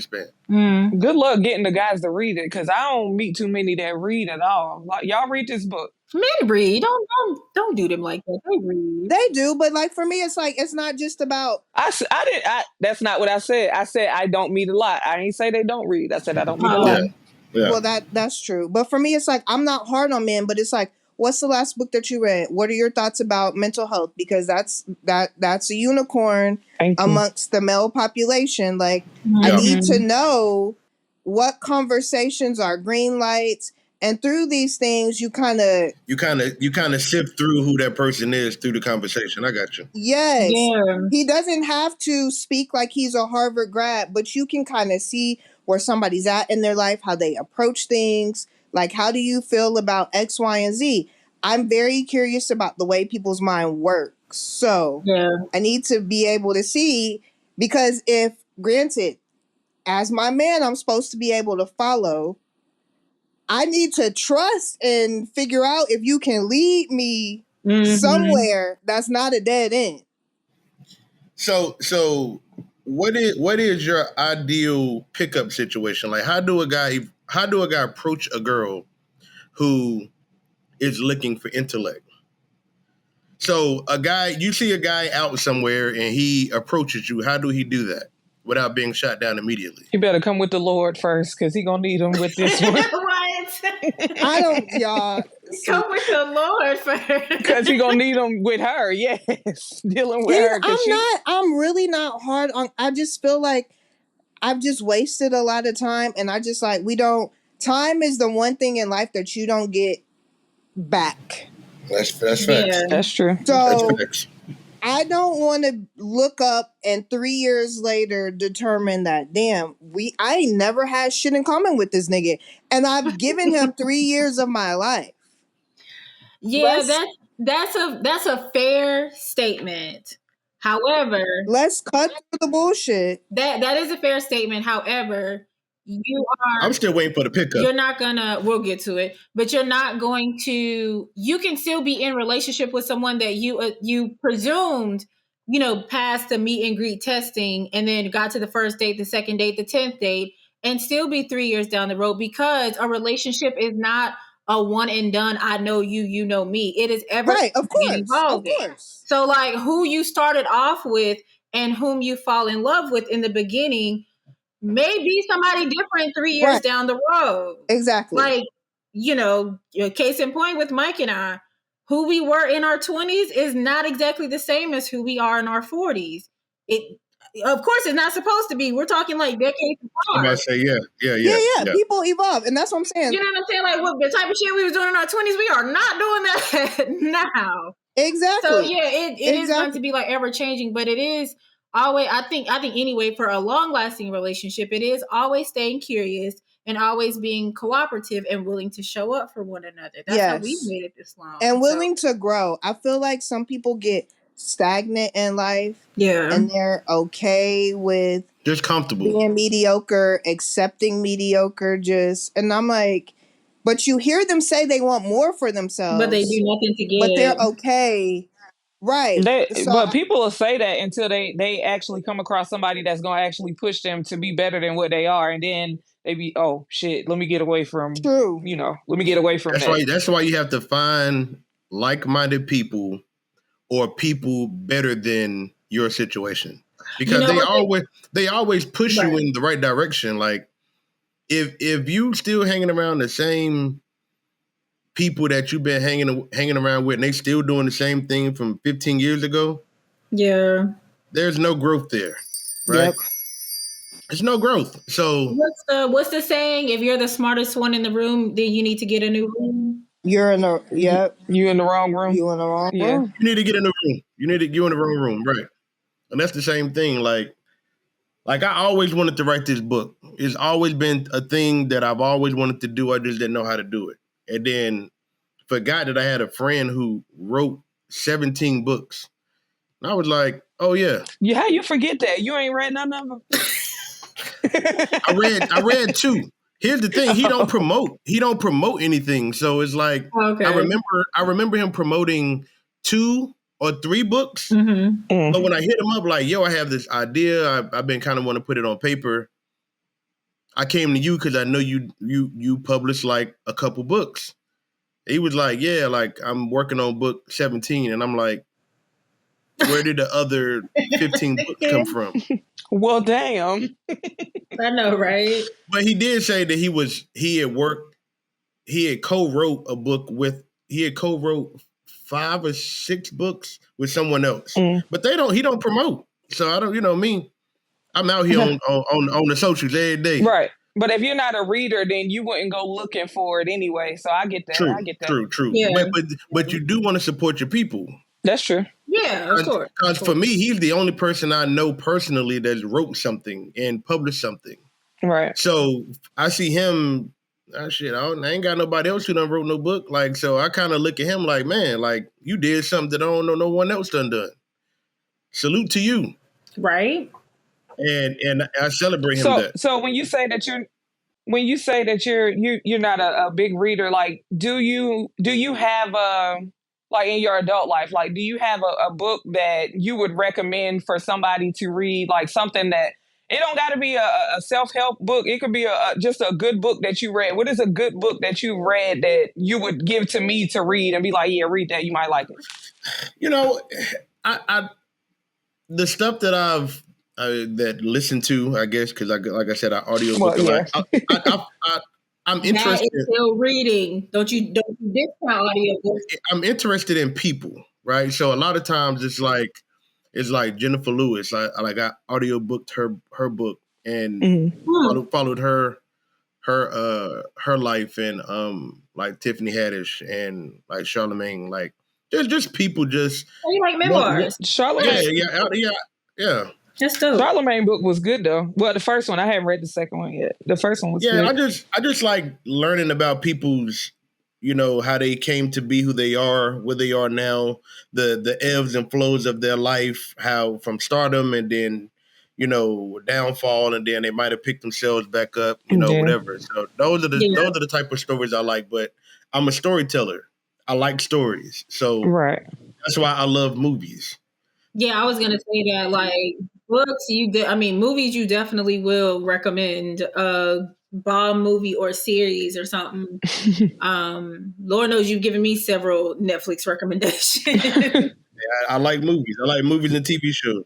span. Good luck getting the guys to read it, because I don't meet too many that read at all. Like, y'all read this book. Men read. Don't do them like that. They read. They do, but like for me, it's like it's not just about. That's not what I said. I said I don't meet a lot. I ain't say they don't read. I said I don't meet a lot. Yeah. Well, that's true. But for me, it's like I'm not hard on men, but it's like, what's the last book that you read? What are your thoughts about mental health? Because that's a unicorn amongst the male population. Like, I need to know what conversations are green lights, and through these things, you kind of sift through who that person is through the conversation. I got you. Yes. Yeah. He doesn't have to speak like he's a Harvard grad, but you can kind of see where somebody's at in their life, how they approach things. Like, how do you feel about X, Y, and Z? I'm very curious about the way people's mind works. So I need to be able to see, because if, granted, as my man, I'm supposed to be able to follow, I need to trust and figure out if you can lead me somewhere that's not a dead end. So what is your ideal pickup situation? Like, how do a guy approach a girl who is looking for intellect? So you see a guy out somewhere and he approaches you. How do he do that without being shot down immediately? He better come with the Lord first, because he gonna need him with this one. I don't, y'all. Come with the Lord first. Because he gonna need him with her, yes. Dealing with her. I'm really not hard on, I just feel like I've just wasted a lot of time, and I just like, time is the one thing in life that you don't get back. That's facts. Yeah. That's true. So that's facts. I don't want to look up and 3 years later determine that, damn, I ain't never had shit in common with this nigga, and I've given him 3 years of my life. Yeah, that's a fair statement. However, let's cut through the bullshit. That is a fair statement. However, I'm still waiting for the pickup. You're not gonna. We'll get to it, but you're not going to. You can still be in relationship with someone that you presumed, passed the meet and greet testing, and then got to the first date, the second date, the 10th date, and still be 3 years down the road, because a relationship is not a one and done. I know you, you know me. It is ever right, of course. So, like, who you started off with and whom you fall in love with in the beginning may be somebody different 3 years down the road. Exactly. Like, your case in point with Mike and I, who we were in our 20s is not exactly the same as who we are in our 40s. Of course, it's not supposed to be. We're talking like decades apart. I'm about to say, yeah. People evolve, and that's what I'm saying. You know what I'm saying? Like, what the type of shit we was doing in our 20s, we are not doing that now. Exactly. So yeah, it is going to be like ever changing, but it is always. I think anyway, for a long lasting relationship, it is always staying curious and always being cooperative and willing to show up for one another. That's how we've made it this long. And willing to grow. I feel like some people get stagnant in life. Yeah. And they're okay with just comfortable being mediocre, accepting mediocre, and I'm like, but you hear them say they want more for themselves. But they do nothing to give. But they're okay Right. So But people will say that until they actually come across somebody that's going to actually push them to be better than what they are, and then they be, oh shit, let me get away from true. let me get away from that. That's why you have to find like-minded people or people better than your situation, because they always push you in the right direction. Like if you still hanging around the same people that you've been hanging around with, and they still doing the same thing from 15 years ago, there's no growth there, right? Yep. There's no growth. So what's the saying? If you're the smartest one in the room, then you need to get a new room. You're in the You in the wrong room. You in the wrong room. You need to get in the room. You in the wrong room, right? And that's the same thing. Like I always wanted to write this book. It's always been a thing that I've always wanted to do. I just didn't know how to do it. And then forgot that I had a friend who wrote 17 books. And I was like, oh yeah. How you forget that? You ain't read none of them. I read 2. Here's the thing: he don't promote anything. So it's like I remember him promoting 2 or 3 books. Mm-hmm. But when I hit him up, like, yo, I have this idea. I've been kind of want to put it on paper. I came to you because I know you published like a couple books. He was like, yeah, like I'm working on book 17, and I'm like, where did the other 15 books come from? Well, damn. I know, right? But he did say that he had co-wrote 5 or 6 books with someone else. But he don't promote. So I don't, me, I'm out here on the socials every day. Right. But if you're not a reader, then you wouldn't go looking for it anyway. So I get that. True. Yeah. But you do want to support your people. That's true. Yeah, of course. Because for me, he's the only person I know personally that wrote something and published something. Right. So I see him, I ain't got nobody else who done wrote no book. Like, so I kind of look at him like, man, like you did something that I don't know no one else done. Salute to you. Right. And I celebrate him that. So when you say that you're not a big reader, like do you have like in your adult life, like do you have a book that you would recommend for somebody to read, like something that it don't got to be a self-help book, it could be just a good book that you read? What is a good book that you read that you would give to me to read and be like, yeah, read that, you might like it? I the stuff that I've that listened to, I guess, because like I said, I audiobook a lot. I'm interested. That is still reading. Don't you discount audiobooks? I'm interested in people, right? So a lot of times it's like Jennifer Lewis. I audiobooked her book and followed her life, and like Tiffany Haddish and like Charlemagne, like just people just. Oh, you like memoirs? Charlemagne. Yeah. That's dope. Charlemagne book was good though. Well, the first one, I haven't read the second one yet. The first one was good. I just like learning about people's, how they came to be who they are, where they are now, the ebbs and flows of their life, how from stardom and then, downfall, and then they might have picked themselves back up, whatever. So those are the type of stories I like. But I'm a storyteller. I like stories, so that's why I love movies. Yeah, I was gonna say that, like books, movies, you definitely will recommend a bomb movie or series or something. Lord knows you've given me several Netflix recommendations. I like movies. I like movies and TV shows.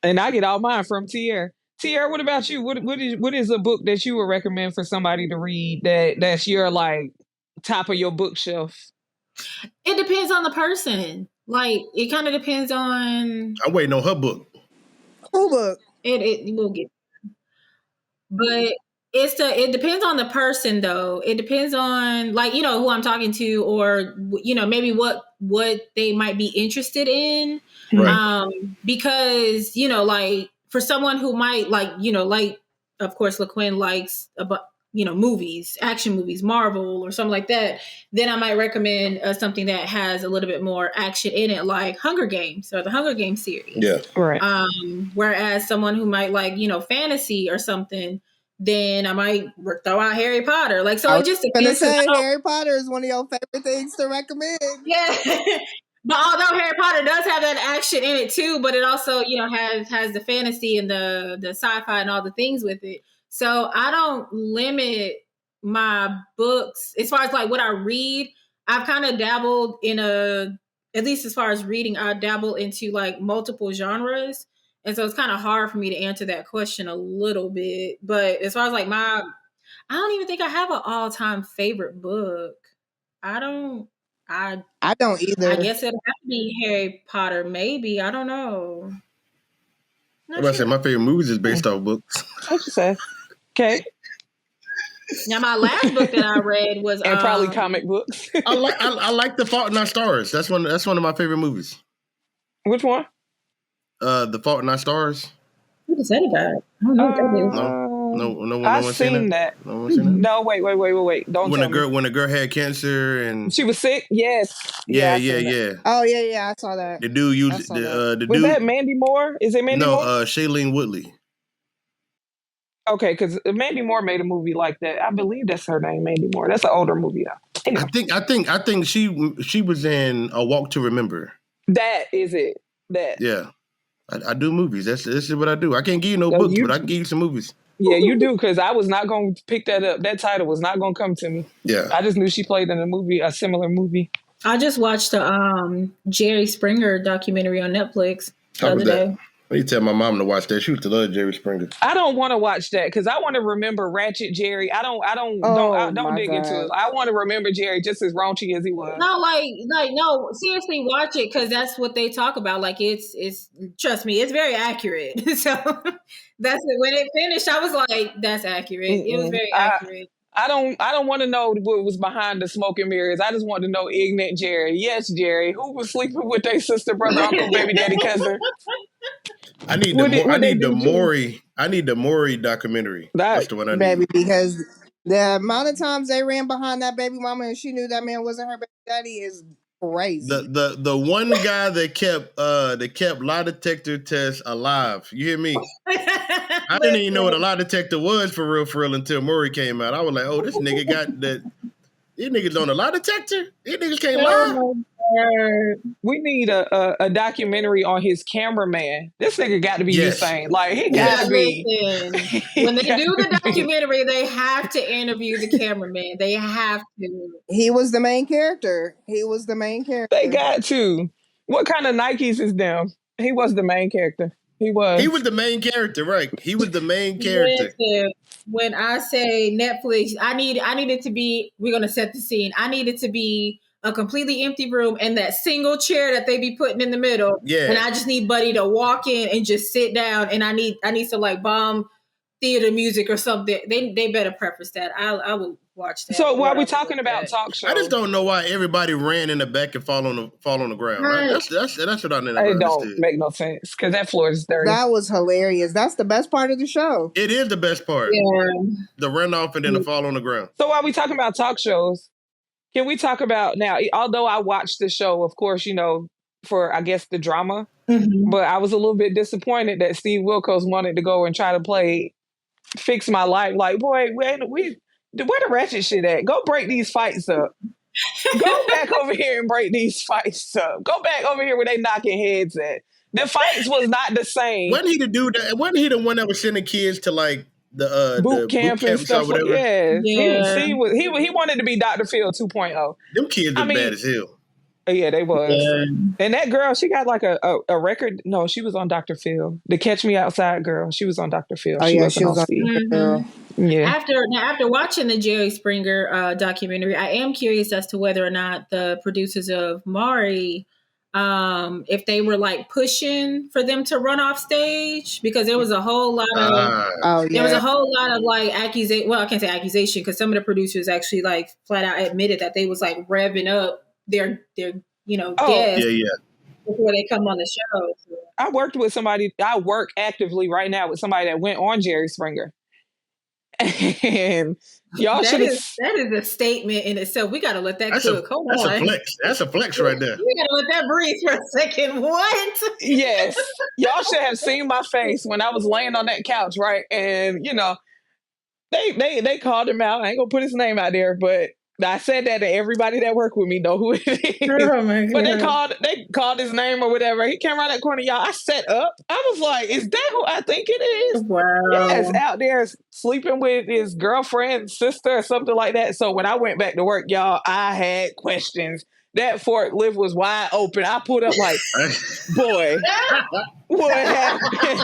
And I get all mine from Tierra. Tierra, what about you? What is a book that you would recommend for somebody to read that's your like top of your bookshelf? It depends on the person. Like, it kind of depends on. I'm waiting on her book. Who book? It will get. But it depends on the person, though. It depends on, like, who I'm talking to, or maybe what they might be interested in. Right. Because like for someone who might like of course LaQuinn likes movies, action movies, Marvel or something like that, then I might recommend something that has a little bit more action in it, like Hunger Games or the Hunger Games series. Yeah. Right. Whereas someone who might like, fantasy or something, then I might throw out Harry Potter. Like, so it just depends. Harry Potter is one of your favorite things to recommend. Yeah. But although Harry Potter does have that action in it too, but it also, has the fantasy and the sci-fi and all the things with it. So I don't limit my books as far as like what I read. I've kind of dabbled at least as far as reading, I dabble into like multiple genres. And so it's kind of hard for me to answer that question a little bit. But as far as like I don't even think I have an all-time favorite book. I don't. I don't I either. guess it'll have to be Harry Potter. Maybe, I don't know. I'm Not about to say sure. my favorite movies is based off books. What you say? Okay. Now, my last book that I read was And probably comic books. I like The Fault in Our Stars. That's one of my favorite movies. Which one? The Fault in Our Stars. What is that about? I don't know what that is. No I've one seen that. No one seen that. No, wait. Don't When tell a girl had cancer and she was sick. Yes. yeah. Oh yeah, I saw that. The dude used saw that. the Was dude. that Mandy Moore? Is it Mandy Moore? Shailene Woodley. Okay, because Mandy Moore made a movie like that. I believe that's her name, Mandy Moore. That's an older movie though. Anyway. I think she was in A Walk to Remember. That is it. That. Yeah, I do movies. This is what I do. I can't give you no books, but I can give you some movies. Yeah, you do, because I was not going to pick that up. That title was not going to come to me. Yeah, I just knew she played in a similar movie. I just watched the Jerry Springer documentary on Netflix the other day. I need to tell my mom to watch that. She used to love Jerry Springer. I don't want to watch that because I want to remember Ratchet Jerry. I don't dig into it. I want to remember Jerry just as raunchy as he was. No, no, seriously, watch it because that's what they talk about. Like it's trust me, it's very accurate. So that's it. When it finished, I was like, that's accurate. It was very accurate. I don't want to know what was behind the smoke and mirrors. I just want to know ignorant Jerry. Yes, Jerry. Who was sleeping with their sister, brother, uncle, baby, daddy, cousin? I need the Maury documentary. That's the one I need. Baby, because the amount of times they ran behind that baby mama and she knew that man wasn't her baby daddy is crazy. The one guy that kept lie detector tests alive. You hear me? I didn't even know what a lie detector was for real until Maury came out. I was like, oh, this nigga got that. These niggas on a lie detector? These niggas can't lie. We need a documentary on his cameraman. This nigga got to be insane. Like, he got to be. Listen, when they do the documentary, they have to interview the cameraman. They have to. He was the main character. They got to. What kind of Nikes is them? He was the main character. He was the main character, right? He was the main character. Listen, when I say Netflix, I need it to be, we're going to set the scene. I need it to be a completely empty room and that single chair that they be putting in the middle. Yeah. And I just need Buddy to walk in and just sit down, and I need some like bomb theater music or something. They better preface that. I will watch that. So while we're talking about talk shows, I just don't know why everybody ran in the back and fall on the ground. Right? That's what I never understood. It don't make no sense because that floor is dirty. That was hilarious. That's the best part of the show. It is the best part. Yeah. The runoff and then the fall on the ground. So while we're talking about talk shows, can we talk about now? Although I watched the show, of course, for I guess the drama, but I was a little bit disappointed that Steve Wilkos wanted to go and try to fix my life. Like, boy, where the ratchet shit at? Go break these fights up. Go back over here and break these fights up. Go back over here where they knocking heads at. The fights was not the same. Wasn't he the dude that? Wasn't he the one that was sending kids to like the boot camp and stuff? Or whatever? Yeah. He wanted to be Dr. Phil 2.0. Them kids are bad as hell. Yeah, they was. Yeah. And that girl, she got like a record. No, she was on Dr. Phil. The Catch Me Outside girl. She was on Dr. Phil. Oh, she was on Dr. Phil. Yeah. After watching the Jerry Springer documentary, I am curious as to whether or not the producers of Maury, if they were like pushing for them to run off stage, because there was a whole lot of there was a whole lot of like accusation. Well, I can't say accusation because some of the producers actually like flat out admitted that they was like revving up their guests before they come on the show. So. I worked with somebody. I work actively right now with somebody that went on Jerry Springer. And y'all should that is a statement in itself. We gotta let that cook. Hold on. That's a flex. That's a flex right there. We gotta let that breathe for a second. What? Yes. Y'all should have seen my face when I was laying on that couch, right? And they called him out. I ain't gonna put his name out there, but I said that to everybody that work with me know who it is. Oh my But God. they called his name or whatever. He came around that corner, y'all. I sat up. I was like, is that who I think it is? Yes, Wow. out there sleeping with his girlfriend, sister, or something like that. So when I went back to work, y'all, I had questions. That forklift was wide open. I pulled up like, boy, what happened?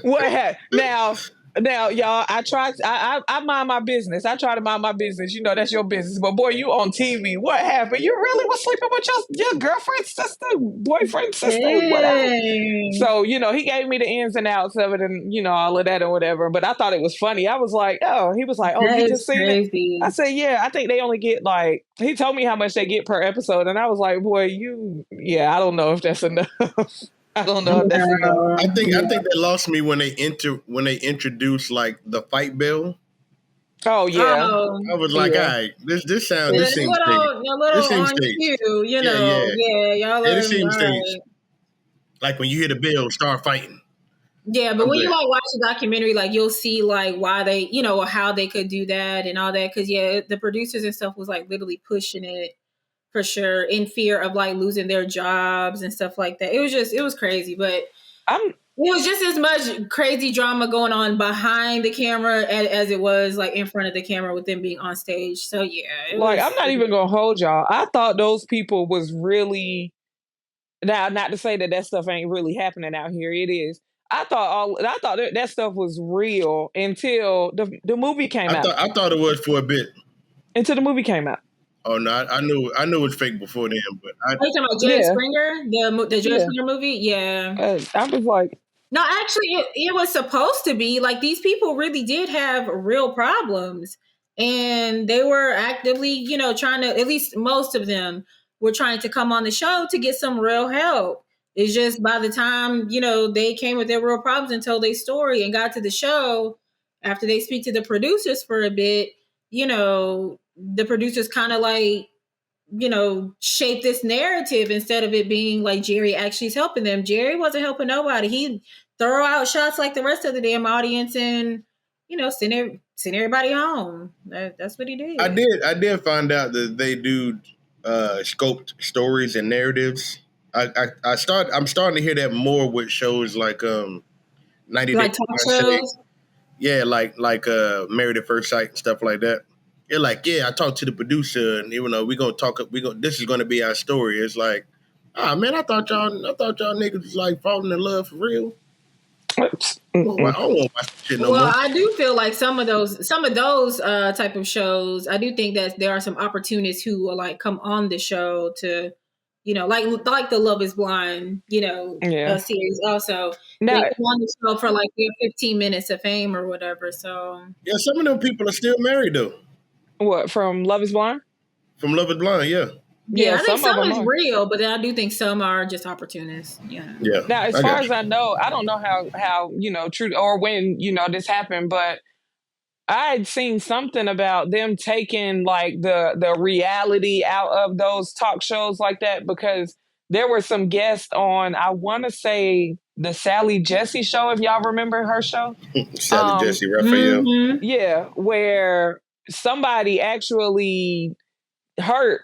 What happened? Now, y'all, I mind my business. I try to mind my business. You know, that's your business. But boy, you on TV. What happened? You really was sleeping with your girlfriend, sister, boyfriend, sister, whatever. Dang. So, you know, he gave me the ins and outs of it and, you know, all of that or whatever. But I thought it was funny. I was like, oh, he was like, oh, That you is just seen it? crazy. I said, yeah, I think they only get like, he told me how much they get per episode. And I was like, boy, I don't know if that's enough. I don't know if that's enough. Wow. I think they lost me when they introduced like the fight bill. Oh, yeah. I was like, Yeah. all right, this The seems staged. little This seems on staged. cue, you Yeah, know. yeah. Y'all It are seems right. staged. Like when you hear the bill, start fighting. Yeah, but I'm when you good. like watch the documentary, like you'll see like why they, you know, how they could do that and all that. Cause yeah, the producers and stuff was like literally pushing it for sure in fear of like losing their jobs and stuff like that. It was crazy, but I'm it was just as much crazy drama going on behind the camera as it was like in front of the camera with them being on stage. So yeah, it like, was. I'm not even gonna hold y'all. I thought those people was really, now, not to say that that stuff ain't really happening out here. It is. I thought that stuff was real until the movie came out. I thought it was for a bit. Until the movie came out. Oh no, I knew it was fake before then, but Are you talking about Jerry Yeah. Springer, the Jerry Yeah. Springer movie? Yeah. I was like, No, actually, it was supposed to be like these people really did have real problems, and they were actively, you know, trying to. At least most of them were trying to come on the show to get some real help. It's just by the time you know they came with their real problems and told their story and got to the show, after they speak to the producers for a bit, you know, the producers kind of like you know, shape this narrative instead of it being like Jerry actually is helping them. Jerry wasn't helping nobody. He throw out shots like the rest of the damn audience and, you know, send everybody home. That's what he did. I did find out that they do scoped stories and narratives. I'm starting to hear that more with shows like 90 Like Day talk Fiancé. shows. Yeah, like Married at First Sight and stuff like that. They're like, yeah, I talked to the producer, and even though this is gonna be our story. It's like, man, I thought y'all niggas was like falling in love for real. I don't want to watch this shit no Well, more. I do feel like some of those type of shows, I do think that there are some opportunists who will like come on the show to, you know, like the Love Is Blind, you know, yeah. series. Also, they Now, come on the show for like their 15 minutes of fame or whatever. So Yeah, some of them people are still married though. what, from Love Is Blind? From Love Is Blind, yeah. yeah, Yeah, I think some of some them is are. real, but then I do think some are just opportunists. Yeah. Yeah, Now, as I far got as you. I know, I don't know how you know true or when you know this happened, but I had seen something about them taking like the reality out of those talk shows like that because there were some guests on, I want to say, the Sally Jesse show, if y'all remember her show. Sally Jesse Raphael. Mm-hmm. Yeah, where somebody actually hurt,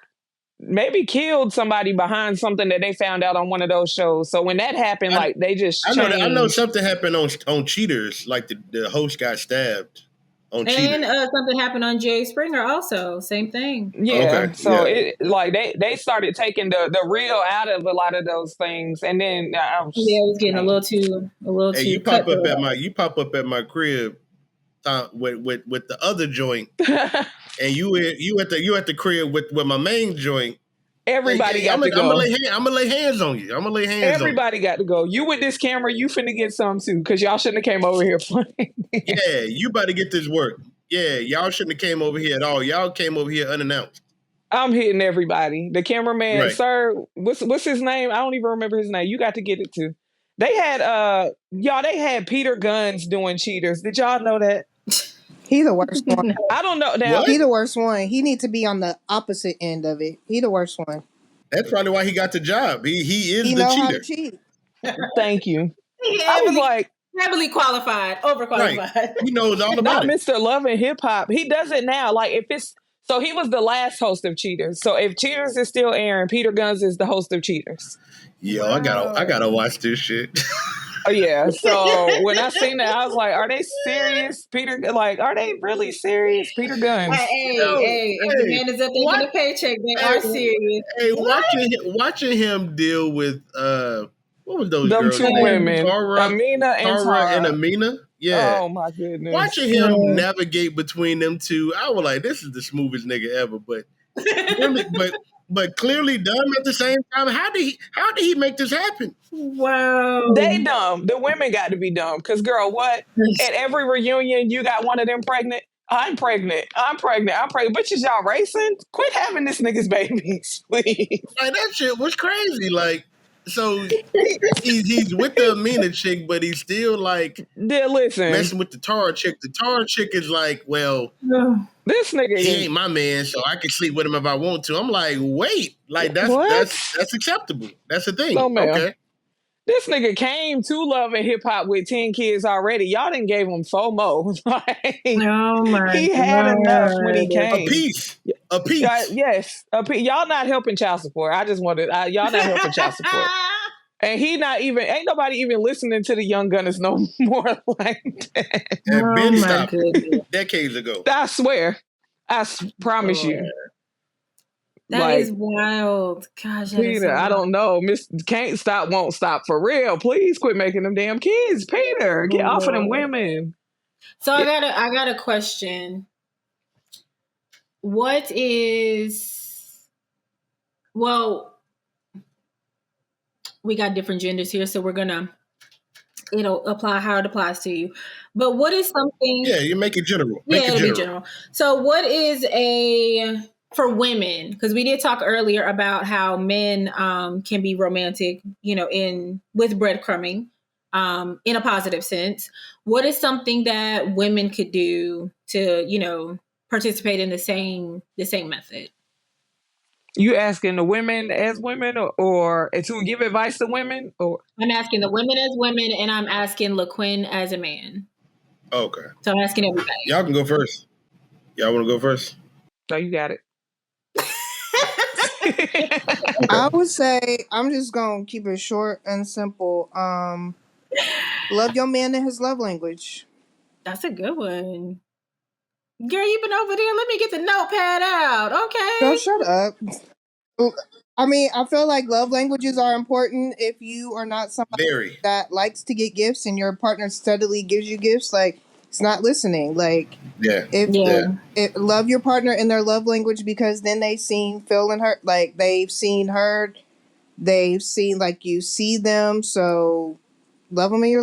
maybe killed somebody behind something that they found out on one of those shows. So when that happened, like they just changed. I know something happened on Cheaters, like the host got stabbed on And Cheaters. something happened on Jay Springer also. Same thing. Yeah, Okay, so yeah. it like they started taking the real out of a lot of those things, and then I was, Yeah, it was getting a little Hey, too cutthroat. you pop up at my crib with the other joint, and you at the crib with my main joint. everybody Hey, got to go. I'm gonna lay hands on you. I'm gonna lay hands on you. Everybody got to go. You with this camera, you finna get some too, because y'all shouldn't have came over here playing. Yeah, you about to get this work. Yeah, y'all shouldn't have came over here at all. Y'all came over here unannounced. I'm hitting everybody. The cameraman, Right. sir, what's his name? I don't even remember his name. You got to get it too. They had they had Peter Guns doing Cheaters. Did y'all know that? He the worst one. I don't know now. He the worst one. He needs to be on the opposite end of it. He the worst one. That's probably why he got the job. He is He the know how cheater. to cheat. Thank you. I was like, heavily qualified, overqualified. Right. He knows all not about it. Mr. Love and Hip Hop. He does it now. Like if it's So he was the last host of Cheaters. So if Cheaters is still airing, Peter Guns is the host of Cheaters. Yo, Wow. I gotta watch this shit. Oh yeah. So when I seen that, I was like, "Are they serious, Peter? Like, are they really serious, Peter Guns?" Hey, if the Hey, man is up there what? getting a paycheck, they Hey, are serious. hey, watching him deal with what was those Them girls' two name? women, Tara, Amina and Tara, and Tara. Amina. Yeah, Oh my goodness. watching him navigate between them two, I was like, this is the smoothest nigga ever. But clearly, but clearly dumb at the same time. How did he make this happen? Wow. They dumb. The women got to be dumb. Because, girl, what? At every reunion, you got one of them pregnant. I'm pregnant. Bitches, y'all racing? Quit having this nigga's babies, please. Like, that shit was crazy. Like, so he's with the Amina chick, but he's still like Listen, messing with the Tara chick. The Tara chick is like, well, this nigga he ain't my man, so I can sleep with him if I want to. I'm like, wait, like that's acceptable. That's the thing. No, ma'am. Okay. This nigga came to Love and Hip Hop with 10 kids already. Y'all didn't give him FOMO. Like, Oh my he had enough when he came. A piece. Yes. Y'all not helping child support. I just wanted, y'all not helping child support. And he not even, ain't nobody even listening to the Young Gunners no more like that. And Ben stopped decades ago. I swear. I promise you. That is wild. Gosh, that Peter, I don't know. Miss Can't Stop, Won't Stop. For real. Please quit making them damn kids. Peter, get off of them women. So I got a question. What is, well, we got different genders here, so it'll apply how it applies to you. But what is something? Yeah, you make it general. It'll be general. So what is for women, because we did talk earlier about how men can be romantic, with breadcrumbing in a positive sense. What is something that women could do to, participate in the same method? You asking the women as women or to give advice to women? Or I'm asking the women as women, and I'm asking LaQuinn as a man. Okay. So I'm asking everybody. Y'all can go first. Y'all want to go first? No, you got it. I would say I'm just gonna keep it short and simple. Love your man in his love language. That's a good one. Girl, you been over there. Let me get the notepad out. Okay. Don't shut up. I mean, I feel like love languages are important. If you are not somebody that likes to get gifts and your partner steadily gives you gifts, like, it's not listening. Like, if love your partner in their love language, because then they've seen Phil and her, like they've seen her, they've seen like you see them. So love them in their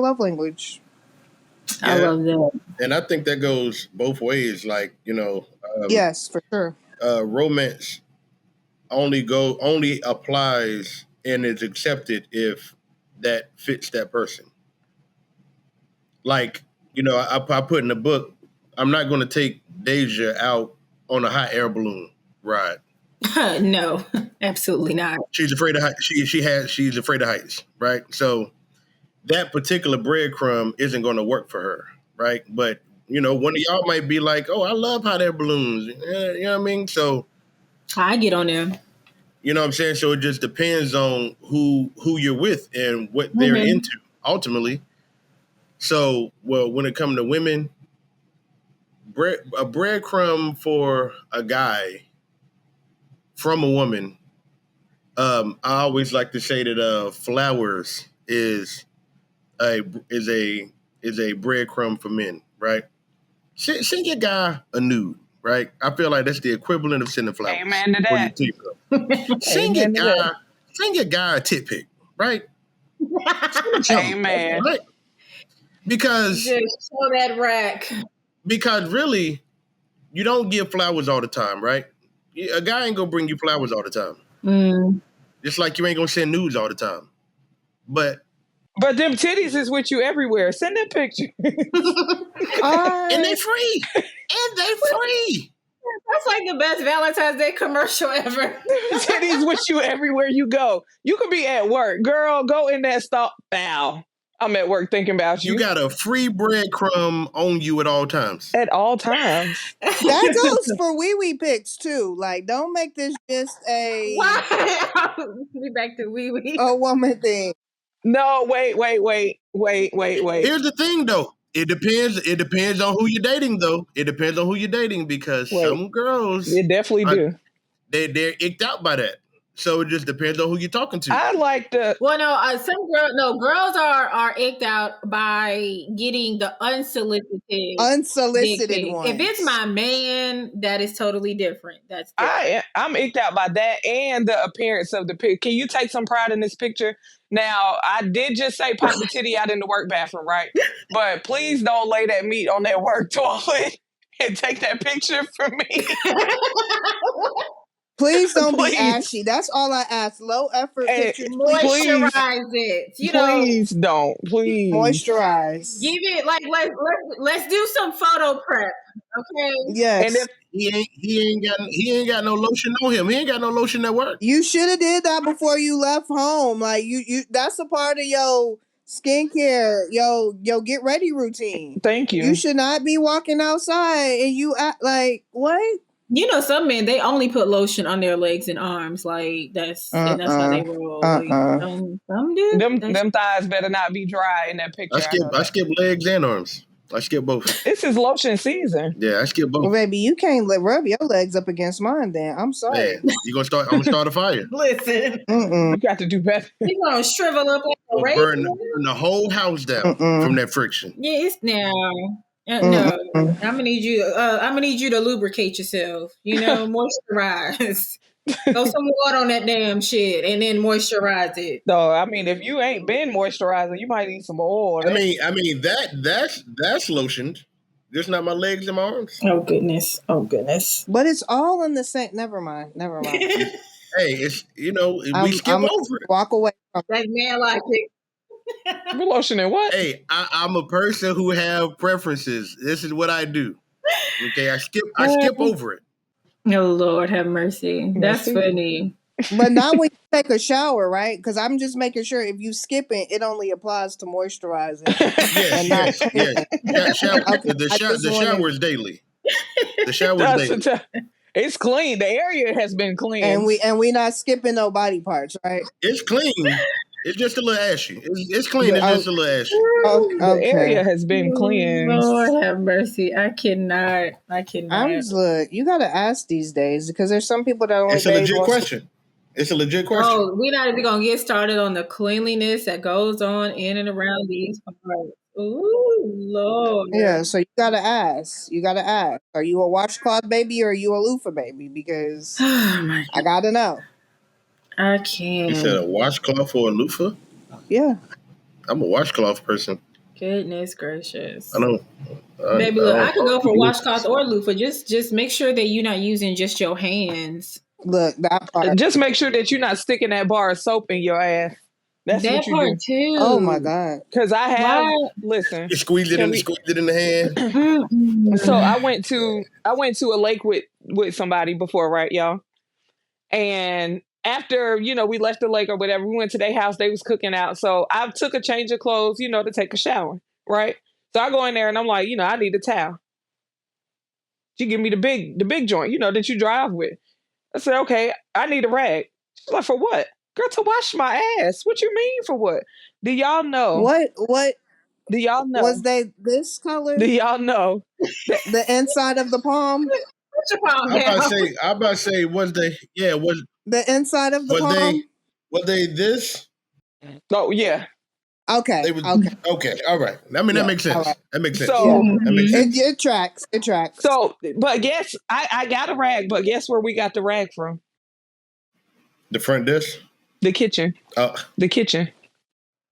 love language. I love that. And I think that goes both ways. Like, yes, for sure. Romance only applies and is accepted if that fits that person. Like, I put in the book, I'm not going to take Deja out on a hot air balloon ride. No, absolutely not. She's afraid of heights. She's afraid of heights, right? So that particular breadcrumb isn't going to work for her, right? But one of y'all might be like, "Oh, I love hot air balloons." You know what I mean? So I get on there. You know what I'm saying? So it just depends on who you're with and what they're into ultimately. So, when it comes to women, a breadcrumb for a guy from a woman, I always like to say that flowers is a breadcrumb for men, right? Send your guy a nude, right? I feel like that's the equivalent of sending flowers. Amen to that. Send your guy a tit pic, right? Amen. Right? Because just show that rack. Because really, you don't give flowers all the time, right? A guy ain't gonna bring you flowers all the time. Just like you ain't gonna send nudes all the time. But them titties is with you everywhere. Send that picture. And they free. That's like the best Valentine's Day commercial ever. Titties with you everywhere you go. You could be at work. Girl, go in that stall. Bow. I'm at work thinking about You you. got a free breadcrumb on you at all times. At all times. That goes for wee pics too. Like, don't make this just Why? We back to wee wee. a woman thing. No, wait. Here's the thing, though. It depends. It depends on who you're dating, though. It depends on who you're dating because Wait. some girls It definitely do. they're icked out by that. So it just depends on who you're talking to. I like the. Well, no, girls are icked out by getting the unsolicited dick pic. Ones. If it's my man, that is totally different. That's different. I'm icked out by that and the appearance of the pic. Can you take some pride in this picture? Now, I did just say pop the titty out in the work bathroom, right? But please don't lay that meat on that work toilet and take that picture from me. Please don't Please. be ashy. That's all I ask. Low effort pictures. Moisturize it. Please don't. Please. Moisturize. Give it like let's do some photo prep. Okay. Yes. And if he ain't got no lotion on him. He ain't got no lotion at work. You should have did that before you left home. Like you that's a part of your skincare, yo get ready routine. Thank you. You should not be walking outside and you act like what? You know, some men they only put lotion on their legs and arms, like that's and that's how they roll. Like, some do. Them thighs better not be dry in that picture. I skip legs and arms. I skip both. This is lotion season. Yeah, I skip both. Well, baby, you can't rub your legs up against mine. Then I'm sorry. Man, I'm gonna start a fire. Listen, You got to do better. you gonna shrivel up like a Burn raisin. the whole house down from that friction. Yeah, it's now. No, I'm gonna need you to lubricate yourself. You know, moisturize. Throw some water on that damn shit and then moisturize it. No, I mean, if you ain't been moisturizing, you might need some oil. I mean that's lotioned. Just not my legs and my arms. Oh goodness. But it's all in the same. Never mind. Hey, it's we skip over it. Walk away from That man like it. We're lotioning what? Hey, I'm a person who have preferences. This is what I do. Okay, I skip over it. Oh Lord, have mercy. That's funny. But not when you take a shower, right? Because I'm just making sure if you skip it only applies to moisturizing. Yes. The shower is daily. The shower is daily. It's clean. The area has been clean, and we not skipping no body parts, right? It's clean. It's just a little ashy. It's clean. It's just a little ashy. Okay. The area has been cleansed. Lord have mercy. I cannot. I'm just look. You got to ask these days because there's some people that only. It's a legit question. It's a legit question. Oh, we're not even gonna get started on the cleanliness that goes on in and around these parts. Ooh, Lord. Yeah, so you gotta ask. Are you a washcloth baby or are you a loofah baby? Because I gotta know. I can't. You said a washcloth or a loofah? Yeah. I'm a washcloth person. Goodness gracious. I don't. Baby, look, I could go for washcloth or loofah. Just make sure that you're not using just your hands. Look, that part. Just make sure that you're not sticking that bar of soap in your ass. That's that what you part do. too. Oh my God. Because I have listen. You squeeze it in the hand. So I went to a lake with somebody before, right, y'all? And after, we left the lake or whatever, we went to their house, they was cooking out. So I took a change of clothes, to take a shower, right? So I go in there and I'm like, I need a towel. She give me the big joint, that you drive with. I said, okay, I need a rag. She's like, for what? Girl, to wash my ass. What you mean for what? Do y'all know? What? Do y'all know? Was they this color? Do y'all know? The inside of the palm? Put your palm down. I'm about to say, was they? Yeah, was the inside of the palm? Were they this? Oh yeah. Okay. Okay. All right. I mean, that makes sense. Right. That makes sense. So that makes sense. It tracks. So, but guess I got a rag, but guess where we got the rag from? The front desk. The kitchen. The kitchen.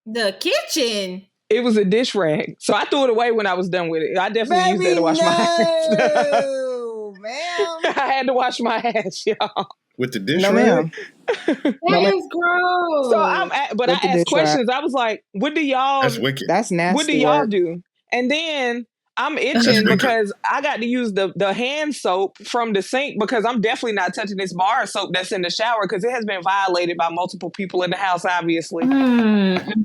The kitchen. It was a dish rag. So I threw it away when I was done with it. I definitely used it to wash my ass. No, ma'am. I had to wash my ass, y'all. With the dish No, rag? ma'am. That is gross. So I asked questions. I was like, what do y'all... That's wicked. That's nasty. What do y'all do? And then I'm itching because I got to use the hand soap from the sink because I'm definitely not touching this bar soap that's in the shower because it has been violated by multiple people in the house, obviously.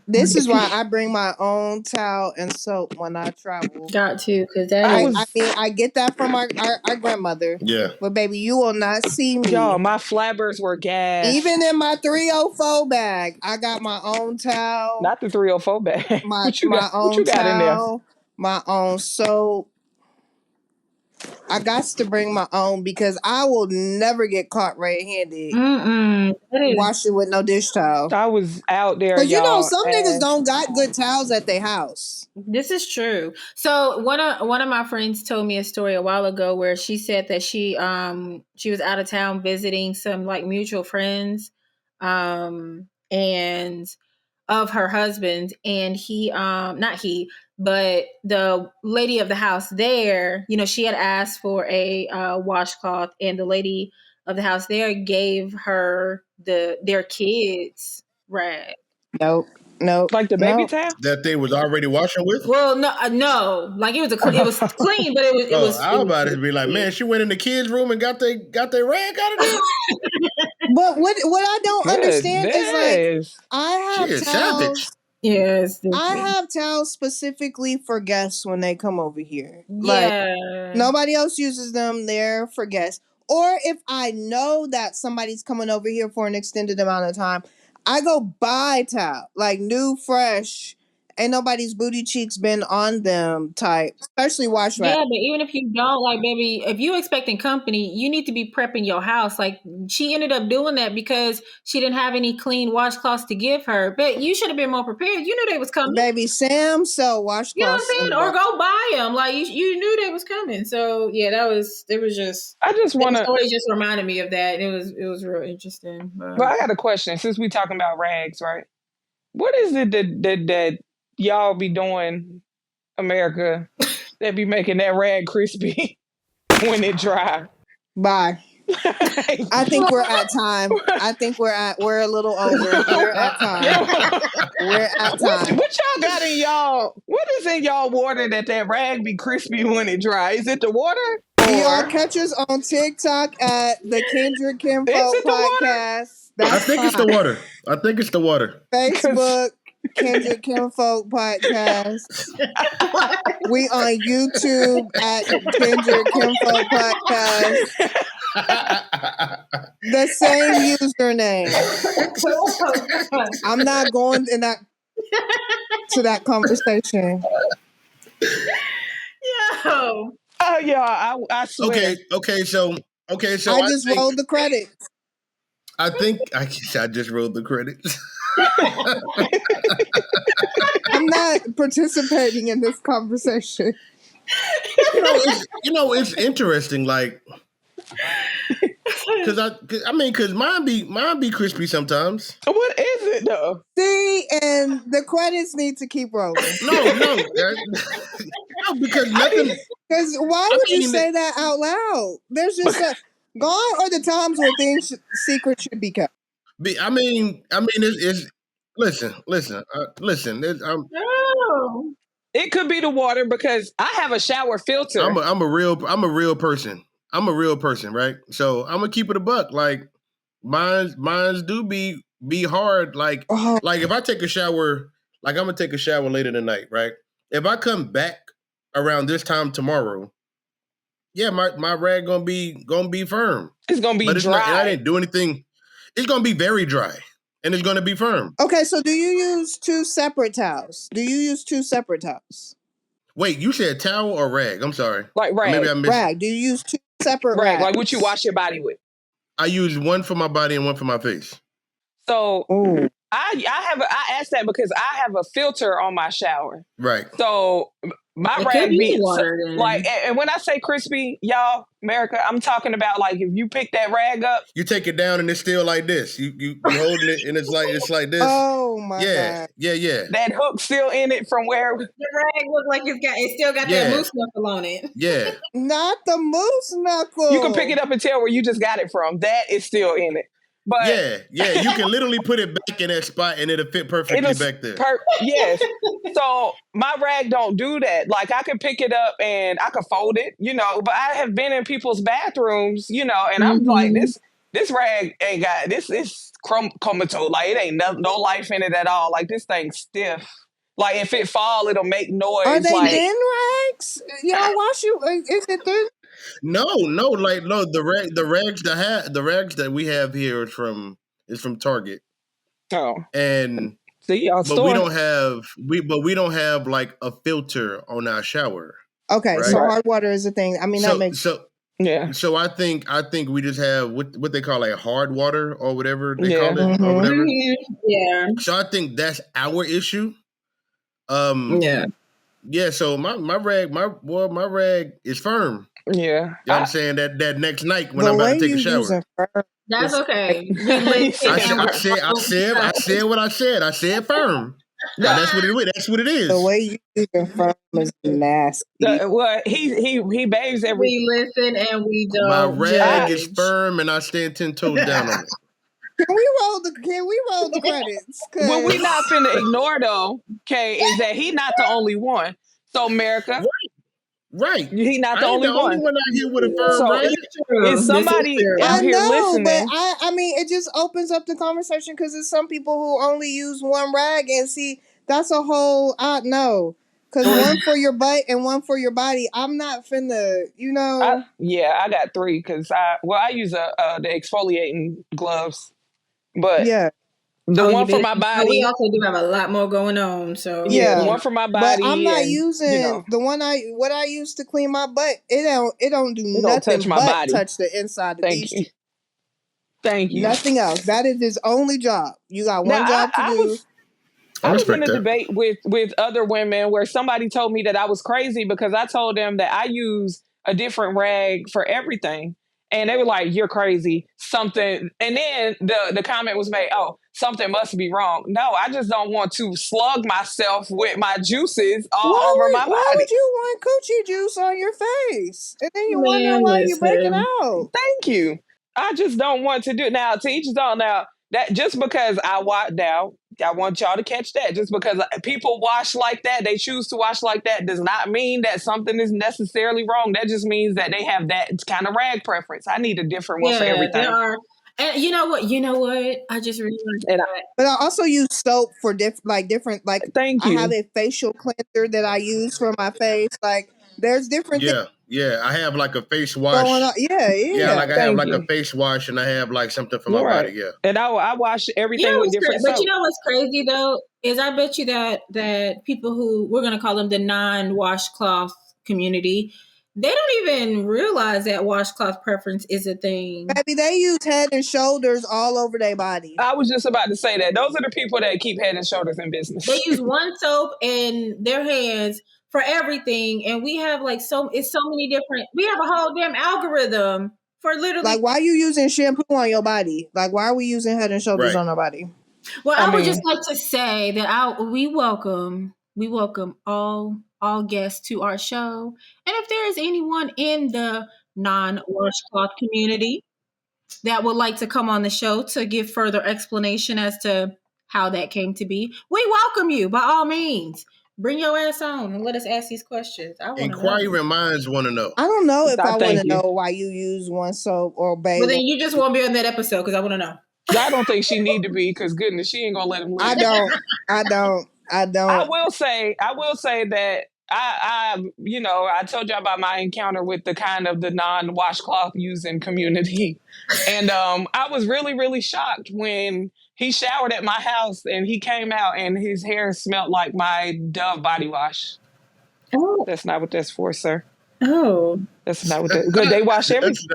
This is why I bring my own towel and soap when I travel. Got to, because I get that from our grandmother. Yeah. But baby, you will not see me. Y'all, my flabbers were gas. Even in my 304 bag, I got my own towel. Not the 304 bag. My own towel, my own soap. I got to bring my own because I will never get caught red-handed. Washing with no dish towel. I was out there, Because y'all. some niggas don't got good towels at their house. This is true. So one of my friends told me a story a while ago where she said that she was out of town visiting some like mutual friends, and of her husband, and he not he, but the lady of the house there, she had asked for a washcloth, and the lady of the house there gave her their kids rag. Nope. Like the baby towel that they was already washing with. Well, no, like it was clean, but it was. I was about to be like, man, she went in the kids' room and got their rag out of there. But what I don't understand is like I have towels. Savage. Yes, I have towels specifically for guests when they come over here. Yeah, like, nobody else uses them. They're for guests. Or if I know that somebody's coming over here for an extended amount of time, I go buy towel, like new, fresh. Ain't nobody's booty cheeks been on them type, especially wash rag. Yeah, but even if you don't, like, baby, if you expecting company, you need to be prepping your house. Like, she ended up doing that because she didn't have any clean washcloths to give her. But you should have been more prepared. You knew they was coming. Baby, Sam sell washcloths. You know what I'm saying? Or go buy them. Like, you knew they was coming. So, yeah, it was just... I just want to... The story just reminded me of that. It was real interesting. But I got a question. Since we talking about rags, right? What is it that y'all be doing, America, that be making that rag crispy when it dry? Bye. I think we're at time. I think we're a little over. We're at time. We're at time. What y'all got in y'all? What is in y'all water that rag be crispy when it dry? Is it the water? Y'all catch us on TikTok at the Kindred Kinfolk podcast. I think it's the water. I think it's the water. Facebook, Kindred Kinfolk podcast. We on YouTube at Kindred Kinfolk podcast. The same username. I'm not going to that conversation. Yo. Oh yeah, I swear. Okay. So I just rolled the credits. I think I just rolled the credits. I'm not participating in this conversation. It's interesting, like, because mine be crispy sometimes. What is it though? See, and the credits need to keep rolling. No, because nothing. Because why would you say that out loud? There's just gone are the times where things secret should be kept. I mean, it's listen. It could be the water because I have a shower filter. I'm a real person. I'm a real person, right? So I'm gonna keep it a buck. Like mine's do be hard. Like if I take a shower, like I'm gonna take a shower later tonight, right? If I come back around this time tomorrow, yeah, my rag gonna be firm. It's gonna be dry. I didn't do anything. It's gonna be very dry, and it's gonna be firm. Okay, so do you use two separate towels? Wait, you said towel or rag? I'm sorry. Like rag. Maybe I missed. Rag. Do you use two separate rags? Like what you wash your body with? I use one for my body and one for my face. So I asked that because I have a filter on my shower. Right. So my rag be water, and when I say crispy, y'all, America, I'm talking about like if you pick that rag up, you take it down and it's still like this. You holding it and it's like this. Oh my god. Yeah. That hook still in it from where the rag look like it still got that moose knuckle on it. Yeah. Not the moose knuckle. You can pick it up and tell where you just got it from. That is still in it. But yeah, you can literally put it back in that spot and it'll fit perfectly back there. Yes. So my rag don't do that. Like I can pick it up and I can fold it, but I have been in people's bathrooms, and I'm like, this rag ain't got this is comatose. Like it ain't no life in it at all. Like this thing's stiff. Like if it fall, it'll make noise. Are they like, thin rags? Y'all wash you? Is it thin? No, the rags that we have here is from Target. Oh, and see, but we don't have like a filter on our shower. Okay, right? so hard water is a thing. I mean, that makes yeah. So I think we just have what they call like hard water or whatever they call it or whatever. Yeah. So I think that's our issue. Yeah. So my rag is firm. Yeah. You know what I'm saying? That next night when I'm about to take a shower. That's okay. I said what I said. I said firm. No, that's what it is. The way you using firm is nasty. Well, he bathes every. We listen and we don't. My rag is judge. firm, and I stand 10 toes down on it. Can we roll the credits? What we not finna ignore though, Kay, is that he not the only one. So America, right? He not the only one. Only one out here with a firm rag. Is somebody out here listening? But I mean, it just opens up the conversation because there's some people who only use one rag, and see, that's a whole no. Because one for your butt and one for your body. I'm not finna, I got 3 because I use the exfoliating gloves, but the one for my body. We also do have a lot more going on, so the one for my body. But I'm not using the one what I use to clean my butt. It don't do nothing touch my but body. touch the inside of these. Thank you. Nothing else. That is his only job. You got one job to do. I was in a debate with other women where somebody told me that I was crazy because I told them that I use a different rag for everything. And they were like, "You're crazy." Something. And then the comment was made, "Oh, something must be wrong." No, I just don't want to slug myself with my juices all over my body. Why would you want coochie juice on your face? And then you wonder why you breaking out. Thank you. I just don't want to do it. Now, to each his own. Now, that just because I want y'all to catch that. Just because people wash like that, they choose to wash like that, does not mean that something is necessarily wrong. That just means that they have that kind of rag preference. I need a different one for everything. There are. And you know what? I just realized but I also use soap for different. Thank you. I have a facial cleanser that I use for my face. Like there's different things. Yeah, I have like a face wash. Yeah. Like I have like a face wash, and I have like something for my body. Yeah, and I wash everything with different soap. But you know what's crazy though is I bet you that people who we're gonna call them the non-washcloth community, they don't even realize that washcloth preference is a thing. Maybe they use Head and Shoulders all over their body. I was just about to say that. Those are the people that keep Head and Shoulders in business. They use one soap in their hands for everything, and we have it's so many different. We have a whole damn algorithm for literally. Like, why are you using shampoo on your body? Like, why are we using Head and Shoulders on our body? Well, I would just like to say that we welcome all guests to our show, and if there is anyone in the non-washcloth community that would like to come on the show to give further explanation as to how that came to be, we welcome you by all means. Bring your ass on and let us ask these questions. Inquiry minds want to know. I don't know if I want to know why you use one soap or baby. Well, then you just won't be on that episode because I want to know. I don't think she need to be because goodness, she ain't gonna let him live. I don't. I will say that I told you about my encounter with the kind of the non-washcloth using community, and I was really, really shocked when he showered at my house and he came out and his hair smelled like my Dove body wash. Oh, that's not what that's for, sir. Oh, that's not what that. Good, they wash everything.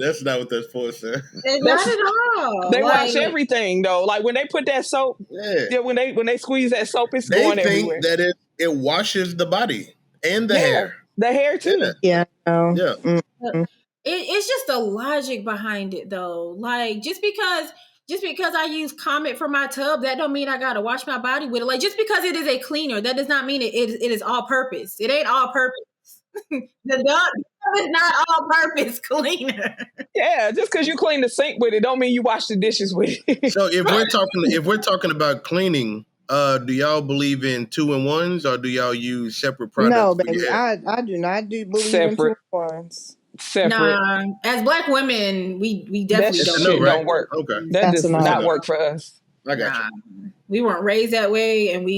That's not what that's for, sir. Not at all. They wash everything though. Like when they put that soap, when they squeeze that soap, it's going everywhere. That it washes the body and the hair. The hair too. Yeah. Yeah. Mm-hmm. It's just the logic behind it though. Like just because I use Comet for my tub, that don't mean I gotta wash my body with it. Like just because it is a cleaner, that does not mean it is all purpose. It ain't all purpose. The is not all-purpose cleaner. Yeah, just because you clean the sink with it, don't mean you wash the dishes with it. So if we're talking about cleaning, do y'all believe in 2-in-1s or do y'all use separate products No, for your baby, hair? I do not believe in Separate. 2-in-1s. Separate. Nah, as Black women, we That definitely It's don't. a no, shit right? don't work. Okay, That That's does a no. not work for us. I got Nah, you. we weren't raised that way, and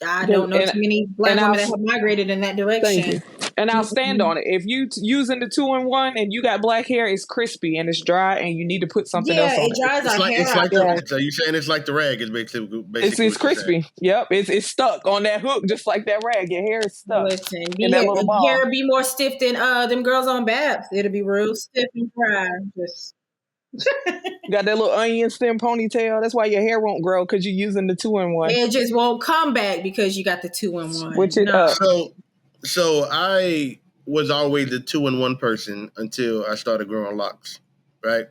I don't know too many Black and women I'll- that have migrated in that Thank direction. you. And I'll stand on it. If you using the 2-in-1 and you got black hair, it's crispy and it's dry, and you need to put something else on it it. dries our hair It's out. like Yeah. so you saying it's like the rag is basically It's what you're saying. crispy. Yep, it's stuck on that hook just like that rag. Your hair is stuck Listen, in that little ball. hair be more stiff than them girls on Babs. It'll be real stiff and dry. Just You got that little onion stem ponytail. That's why your hair won't grow because you're using the 2-in-1. it just won't come back because you got the 2-in-1. Switch it up. So I was always the 2-in-1 person until I started growing locks, right?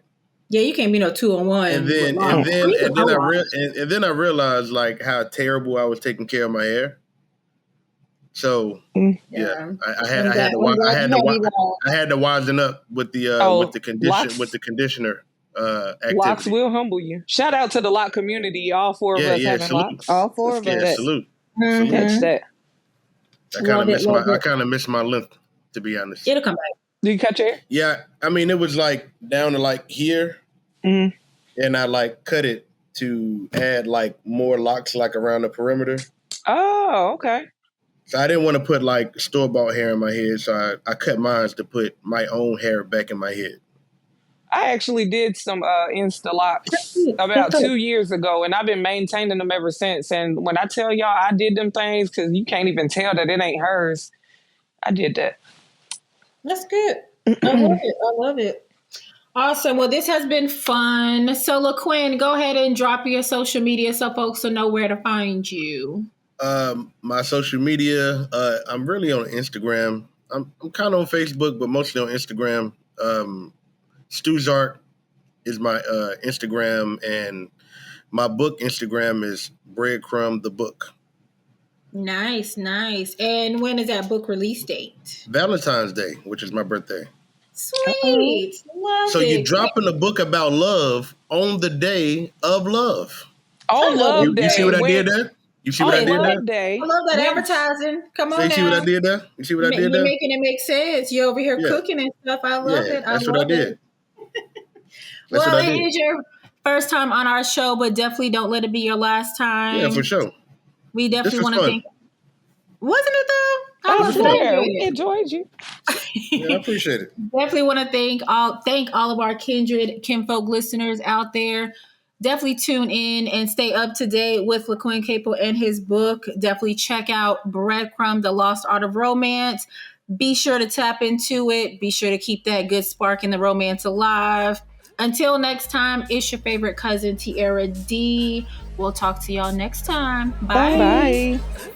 Yeah, you can't be no 2-in-1. And then I realized like how terrible I was taking care of my hair. So yeah, I had to wisen up with the conditioner activity. Locks will humble you. Shout out to the lock community. All four of us having salute. locks. All four of us. Salute. Mm-hmm. Catch that. I kind of miss my length, to be honest. It'll come back. Do you cut your hair? Yeah, I mean it was like down to like here, and I like cut it to add like more locks like around the perimeter. Oh, okay. So I didn't want to put like store-bought hair in my head, so I cut mine to put my own hair back in my head. I actually did some Insta locks about 2 years ago, and I've been maintaining them ever since. And when I tell y'all I did them things, because you can't even tell that it ain't hers, I did that. That's good. I love it. Awesome. Well, this has been fun. So, LaQuinn, go ahead and drop your social media so folks will know where to find you. My social media, I'm really on Instagram. I'm kind of on Facebook, but mostly on Instagram. Stuzart is my Instagram, and my book Instagram is Breadcrumb the book. Nice. And when is that book release date? Valentine's Day, which is my birthday. Sweet. Love so it. you're dropping a book about love on the day of love. On Love Day. You see what I did there? You see what I did there? I love that advertising. Come on now. You see what I did there? You see what I did there? You're making it make sense. You're over here cooking and stuff. I love it. That's what I did. Well, it is your first time on our show, but definitely don't let it be your last time. Yeah, for sure. We definitely want to thank. Wasn't it though? We enjoyed you. Yeah, I appreciate it. Definitely want to thank all of our Kindred Kinfolk listeners out there. Definitely tune in and stay up to date with Lequinn Capel and his book. Definitely check out Breadcrumb, The Lost Art of Romance. Be sure to tap into it. Be sure to keep that good spark in the romance alive. Until next time, it's your favorite cousin, Tiara D. We'll talk to y'all next time. Bye. Bye.